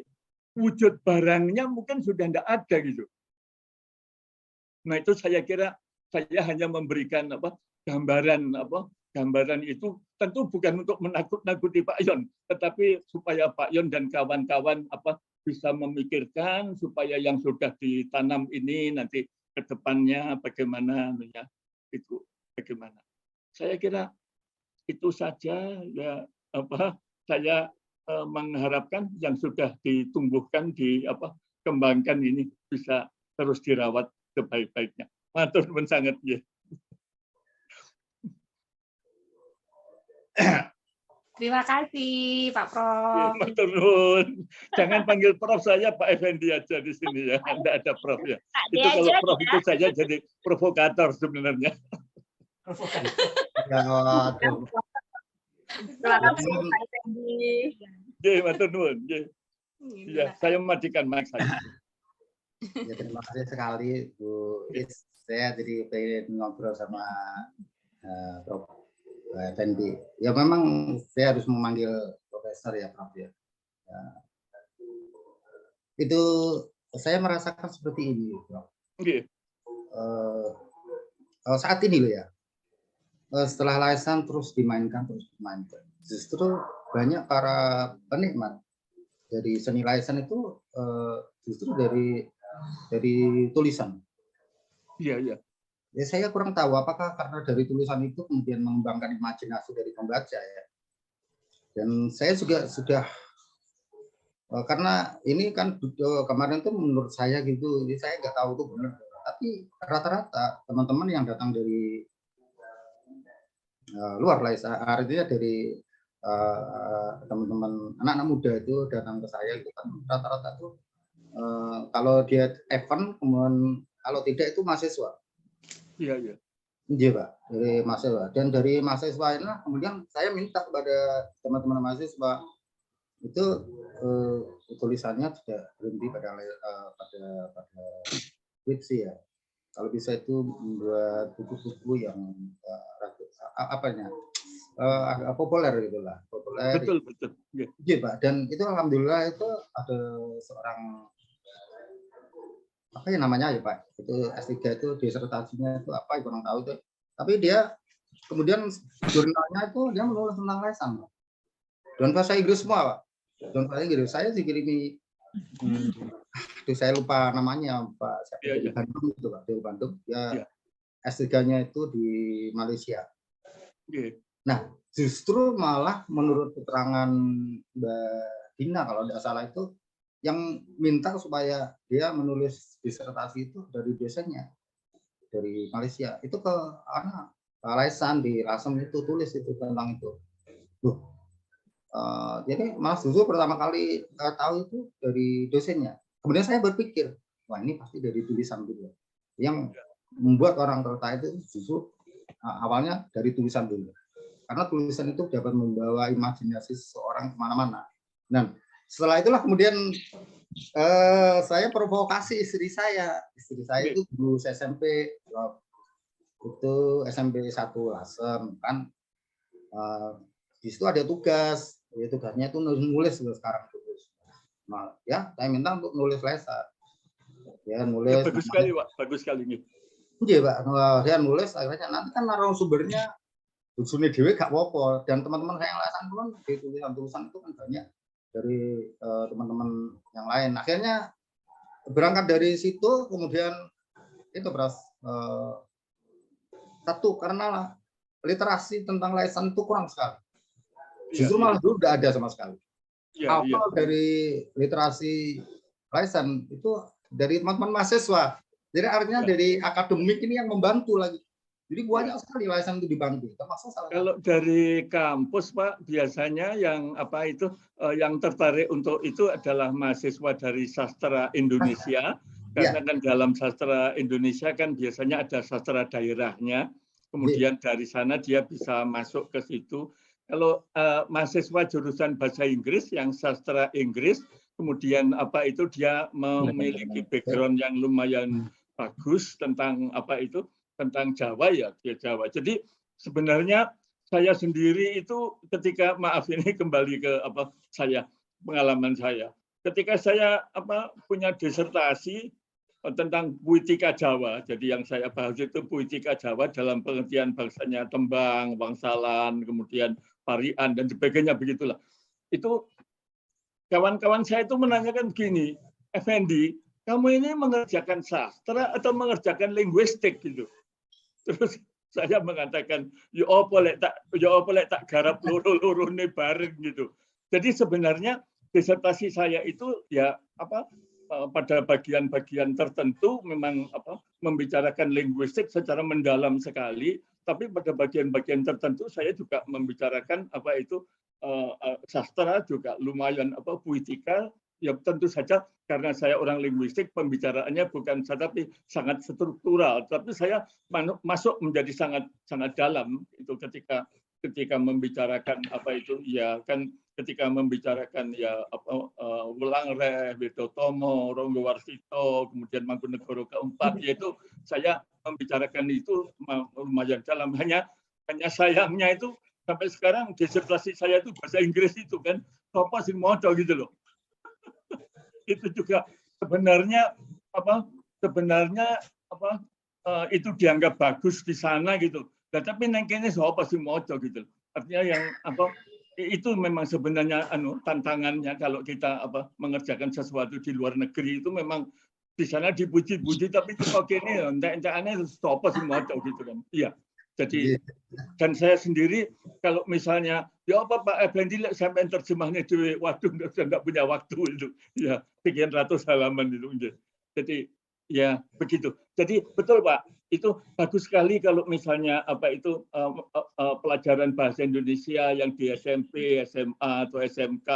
wujud barangnya mungkin sudah tidak ada gitu. Nah itu saya kira saya hanya memberikan gambaran itu tentu bukan untuk menakut-nakuti Pak Yon, tetapi supaya Pak Yon dan kawan-kawan bisa memikirkan supaya yang sudah ditanam ini nanti ke depannya bagaimana itu bagaimana. Saya kira itu saja ya saya mengharapkan yang sudah ditumbuhkan kembangkan ini bisa terus dirawat sebaik-baiknya. Matur nuwun sanget ya. Terima kasih Pak Prof. Matur nuwun. Jangan panggil Prof, saya Pak Effendi aja di sini ya. Tidak ada Prof ya. Itu kalau Prof itu saya jadi provokator sebenarnya. Terima kasih Pak Effendi. Matur nuwun. Ya, saya mematikan mic saya. Ya, terima kasih sekali Bu Is. Saya jadi pengen ngobrol sama Prof Effendi. Ya memang saya harus memanggil Profesor ya Prof ya. Itu saya merasakan seperti ini Prof. Saat ini loh ya. Setelah Laisan terus dimainkan. Justru banyak para penikmat dari seni Laisan itu justru dari tulisan. Iya. Ya saya kurang tahu apakah karena dari tulisan itu kemudian mengembangkan imajinasi dari pembaca ya. Dan saya juga sudah karena ini kan kemarin tuh menurut saya gitu, jadi saya nggak tahu tuh benar. Tapi rata-rata teman-teman yang datang dari luar Laisan, artinya dari teman-teman anak-anak muda itu datang ke saya itu kan rata-rata tuh kalau dia event kemudian kalau tidak itu mahasiswa. Iya. Iya Pak, dari mahasiswa. Dan dari mahasiswa ini kemudian saya minta kepada teman-teman mahasiswa itu tulisannya tidak berhenti pada skripsi ya. Kalau bisa itu membuat buku-buku yang agak populer gitulah, populer. Betul. Iya Pak, dan itu alhamdulillah itu ada seorang apa ya namanya ya Pak, itu S3 itu disertasinya itu apa ya kurang tahu itu, tapi dia kemudian jurnalnya itu dia menulis tentang Laisan Pak, dan bahasa Inggris semua Pak, dan bahasa Inggris. Saya dikirimi saya lupa namanya Pak, di Bandung itu Pak, di Bandung ya. S3-nya itu di Malaysia. Nah justru malah menurut keterangan Mbak Dina kalau tidak salah itu yang minta supaya dia menulis disertasi itu dari dosennya dari Malaysia itu ke anak Laisan di Lasem itu tulis itu tentang itu. Jadi malah justru pertama kali tahu itu dari dosennya. Kemudian saya berpikir, wah ini pasti dari tulisan dulu. Yang membuat orang tertarik itu justru awalnya dari tulisan dulu. Karena tulisan itu dapat membawa imajinasi seseorang kemana-mana. Nah, setelah itulah kemudian saya provokasi istri saya itu dulu SMP itu SMP 1 Lasem kan di situ ada tugasnya itu nulis sekarang tulis. Nah, ya saya minta untuk nulis Laisan. Ya nulis. Ya, bagus sekali Pak, bagus sekali ini. Iya Pak, dia nulis akhirnya nanti kan narasumbernya Suni Dewi gak apa-apa, dan teman-teman saya yang Laisan pun di tulisan-tulisan itu kan banyak dari teman-teman yang lain. Akhirnya berangkat dari situ kemudian itu Prof, satu karena literasi tentang liaison itu kurang sekali. Justru malah dulu tidak ada sama sekali. Awal dari literasi liaison itu dari teman-teman mahasiswa. Jadi artinya dari akademik ini yang membantu lagi. Jadi banyak sekali liaison itu dibantu. Termasuk kalau dari kampus Pak, biasanya yang apa itu yang tertarik untuk itu adalah mahasiswa dari sastra Indonesia. Karena kan dalam sastra Indonesia kan biasanya ada sastra daerahnya. Kemudian dari sana dia bisa masuk ke situ. Kalau mahasiswa jurusan bahasa Inggris yang sastra Inggris, kemudian apa itu dia memiliki background yang lumayan bagus tentang apa itu tentang Jawa ya dia Jawa. Jadi sebenarnya saya sendiri itu ketika maaf ini kembali ke apa pengalaman saya. Ketika saya punya disertasi tentang puitika Jawa. Jadi yang saya bahas itu puitika Jawa dalam pengertian bangsanya tembang, wangsalan, kemudian parian dan sebagainya begitulah. Itu kawan-kawan saya itu menanyakan begini, Effendi, kamu ini mengerjakan sastra atau mengerjakan linguistik gitu. Terus saya mengatakan, ya boleh tak garap loro-lorone bareng gitu. Jadi sebenarnya disertasi saya itu ya pada bagian-bagian tertentu memang membicarakan linguistik secara mendalam sekali, tapi pada bagian-bagian tertentu saya juga membicarakan sastra juga lumayan puitika. Ya tentu saja karena saya orang linguistik pembicaraannya bukan tapi sangat struktural, tapi saya masuk menjadi sangat dalam itu ketika membicarakan ketika membicarakan Wulangreh, Widotomo, Ronggo Warsito, kemudian Mangkunegoro keempat, yaitu saya membicarakan itu lumayan dalam. Hanya sayangnya itu sampai sekarang disertasi saya itu bahasa Inggris itu kan apa sih modo gitu loh. Itu juga sebenarnya itu dianggap bagus di sana gitu. Tapi nengkene apa sih modo gitu. Artinya yang itu memang sebenarnya tantangannya kalau kita mengerjakan sesuatu di luar negeri itu memang di sana dipuji-puji tapi kok ini entek-entekane apa sih modo gitu kan. Iya. Jadi dan saya sendiri kalau misalnya ya apa Pak Effendi sampai terjemahnya di waduh nggak punya waktu itu ya sekian ratus halaman itu. Jadi ya begitu. Jadi betul Pak, itu bagus sekali kalau misalnya pelajaran bahasa Indonesia yang di SMP, SMA atau SMK,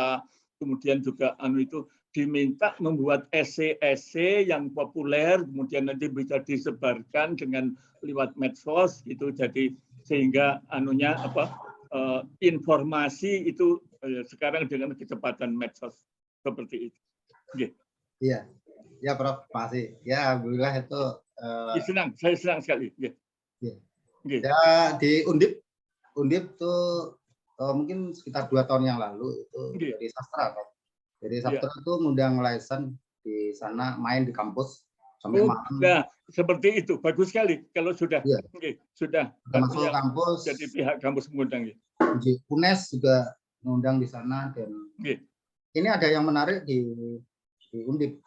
kemudian juga itu diminta membuat esai-esai yang populer, kemudian nanti bisa disebarkan dengan lewat medsos gitu. Jadi sehingga informasi itu sekarang dengan kecepatan medsos seperti itu. Iya. Ya Prof, makasih. Ya alhamdulillah itu saya senang sekali. Ya di Undip tuh mungkin sekitar 2 tahun yang lalu itu dari sastra Prof. Jadi sastra itu ngundang liaison di sana main di kampus sampai malam. Nah, seperti itu bagus sekali kalau sudah sudah masuk kampus. Jadi pihak kampus mengundang. UNES juga mengundang di sana dan ini ada yang menarik di Undip.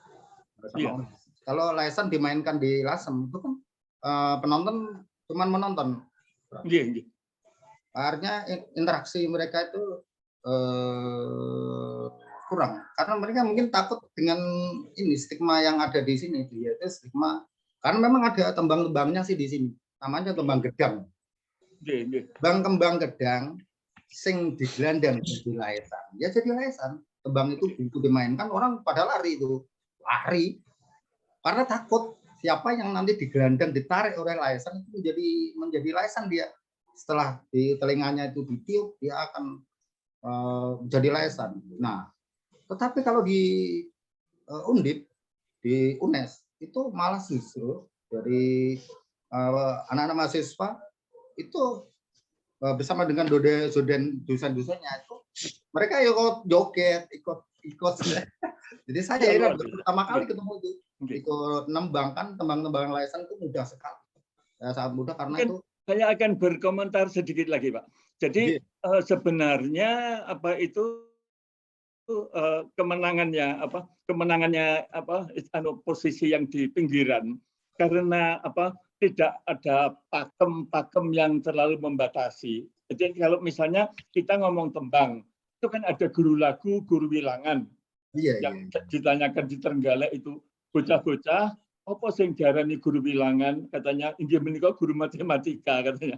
Kalau liaison dimainkan di Lasem itu kan penonton cuma menonton. Artinya interaksi mereka itu kurang karena mereka mungkin takut dengan ini stigma yang ada di sini, yaitu stigma karena memang ada tembang-tembangnya sih di sini, namanya tembang gedang. Kembang gedang sing digelandang jadi laesan. Ya jadi laesan. Tembang itu dimainkan orang pada lari karena takut siapa yang nanti digelandang ditarik oleh laesan itu menjadi laesan dia. Setelah di telinganya itu ditiup dia akan menjadi laesan. Nah, tetapi kalau di Undip, di UNES itu malah justru dari anak-anak mahasiswa itu bersama dengan dosen-dosennya itu mereka joget, ikut. Jadi saya ini pertama kali ketemu itu ikut nembangkan tembang-tembang laesan itu mudah sekali. Sangat mudah karena itu. Saya akan berkomentar sedikit lagi Pak. Jadi sebenarnya kemenangannya posisi yang di pinggiran karena tidak ada pakem yang terlalu membatasi. Jadi kalau misalnya kita ngomong tembang, itu kan ada guru lagu, guru wilangan. Yang ditanyakan di Trenggalek itu bocah-bocah, apa sing diarani guru wilangan? Katanya inggih menika guru matematika katanya.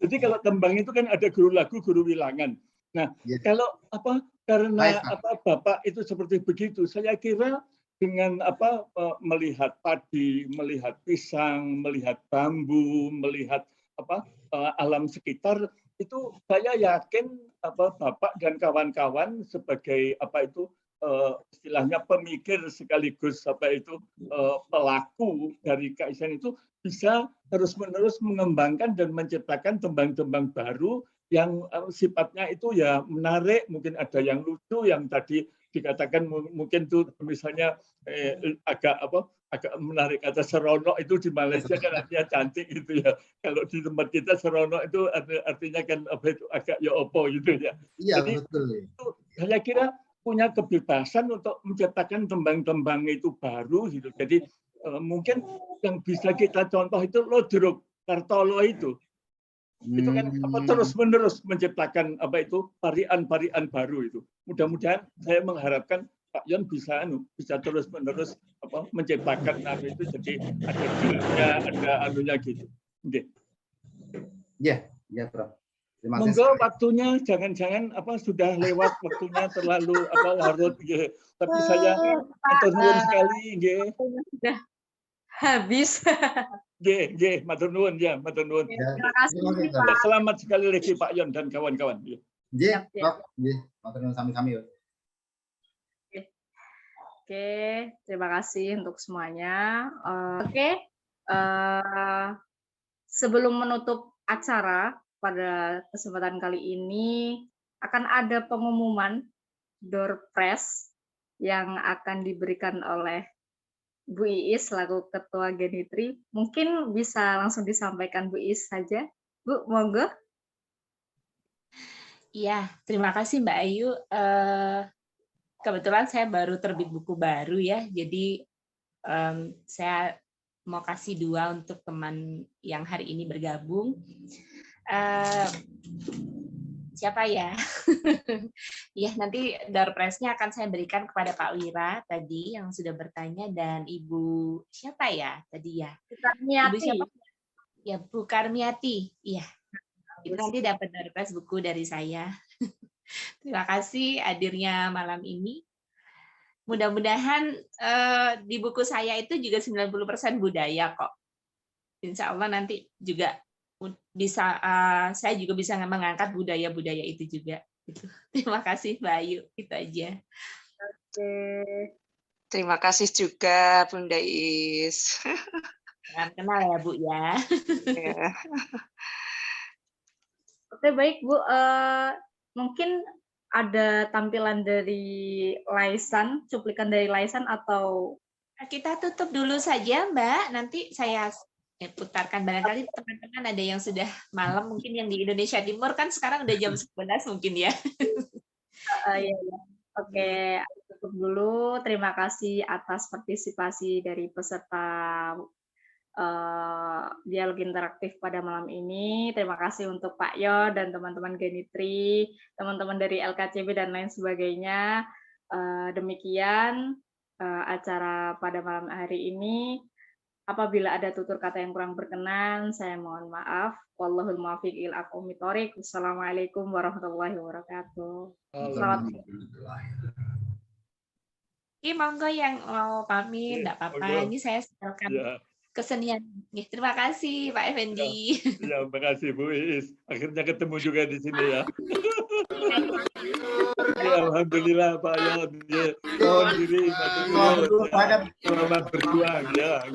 Jadi kalau tembang itu kan ada guru lagu, guru wilangan. Nah, kalau karena Bapak itu seperti begitu, saya kira dengan melihat padi, melihat pisang, melihat bambu, melihat alam sekitar, itu saya yakin Bapak dan kawan-kawan sebagai istilahnya pemikir sekaligus pelaku dari KSN itu bisa terus-menerus mengembangkan dan menciptakan tembang-tembang baru yang sifatnya itu ya menarik, mungkin ada yang lucu, yang tadi dikatakan mungkin tuh misalnya agak menarik, kata seronok itu di Malaysia kan artinya cantik gitu ya. Kalau di tempat kita seronok itu artinya kan agak ya opo gitu ya. Iya, jadi betul. Itu saya kira punya kebebasan untuk menciptakan tembang-tembang itu baru gitu. Jadi mungkin yang bisa kita contoh itu Lodruk Kartolo itu. Itu kan terus-menerus menciptakan varian-varian baru itu. Mudah-mudahan saya mengharapkan Pak Yon bisa terus-menerus menciptakan itu jadi ada gilanya, ada anunya gitu. Iya, Prof. Terima kasih. Monggo waktunya jangan-jangan sudah lewat waktunya terlalu larut gitu. Tapi saya matur nuwun sekali nggih. Sudah habis. Nggih, matur nuwun ya, matur nuwun. Terima kasih. Selamat sekali lagi Pak Yon dan kawan-kawan. Nggih, Prof. Nggih, matur nuwun sami-sami. Oke, terima kasih untuk semuanya. Sebelum menutup acara pada kesempatan kali ini akan ada pengumuman door prize yang akan diberikan oleh Bu Iis selaku Ketua Genitri. Mungkin bisa langsung disampaikan Bu Iis saja. Bu, monggo. Iya, terima kasih Mbak Ayu. Kebetulan saya baru terbit buku baru ya, jadi saya mau kasih 2 untuk teman yang hari ini bergabung. Siapa ya? Ya, nanti door prize-nya akan saya berikan kepada Pak Wira tadi yang sudah bertanya, dan Ibu siapa ya tadi ya? Ibu siapa? Ya, Bu Karmiati. Iya. Itu nanti dapat door prize buku dari saya. Terima kasih hadirnya malam ini. Mudah-mudahan di buku saya itu juga 90% budaya kok. Insya Allah nanti juga bisa saya juga bisa mengangkat budaya-budaya itu juga. Terima kasih Mbak Ayu, itu aja. Oke. Terima kasih juga Bunda Is. Kenal ya Bu ya. Oke, baik Bu. Mungkin ada tampilan dari Laisan, cuplikan dari Laisan atau kita tutup dulu saja Mbak. Nanti saya putarkan, barangkali teman-teman ada yang sudah malam, mungkin yang di Indonesia Timur kan sekarang udah jam 11 mungkin ya. Iya. Oke, tutup dulu. Terima kasih atas partisipasi dari peserta dialog interaktif pada malam ini. Terima kasih untuk Pak Yo dan teman-teman Genitri, teman-teman dari LKCB dan lain sebagainya. Demikian acara pada malam hari ini. Apabila ada tutur kata yang kurang berkenan, saya mohon maaf. Wallahul muwaffiq ila aqwamit thoriq. Wassalamualaikum warahmatullahi wabarakatuh. Selamat. Oke, monggo yang mau pamit, enggak apa-apa. Ini saya silakan kesenian. Terima kasih Pak Effendi. Ya, terima kasih Bu Iis. Akhirnya ketemu juga di sini ya. Ya, alhamdulillah Pak Yon. Mohon diri, selamat berjuang ya.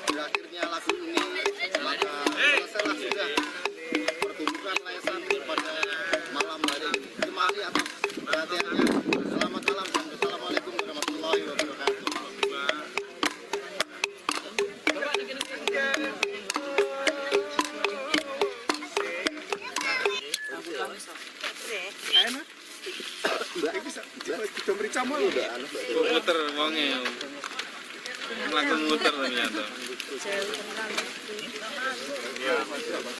Berakhirnya lagu ini, maka selesailah sudah pertunjukan layasan pada malam hari ini. Terima kasih atas perhatiannya. Selamat malam dan wassalamualaikum warahmatullahi wabarakatuh. Muter wonge. Langsung muter ternyata.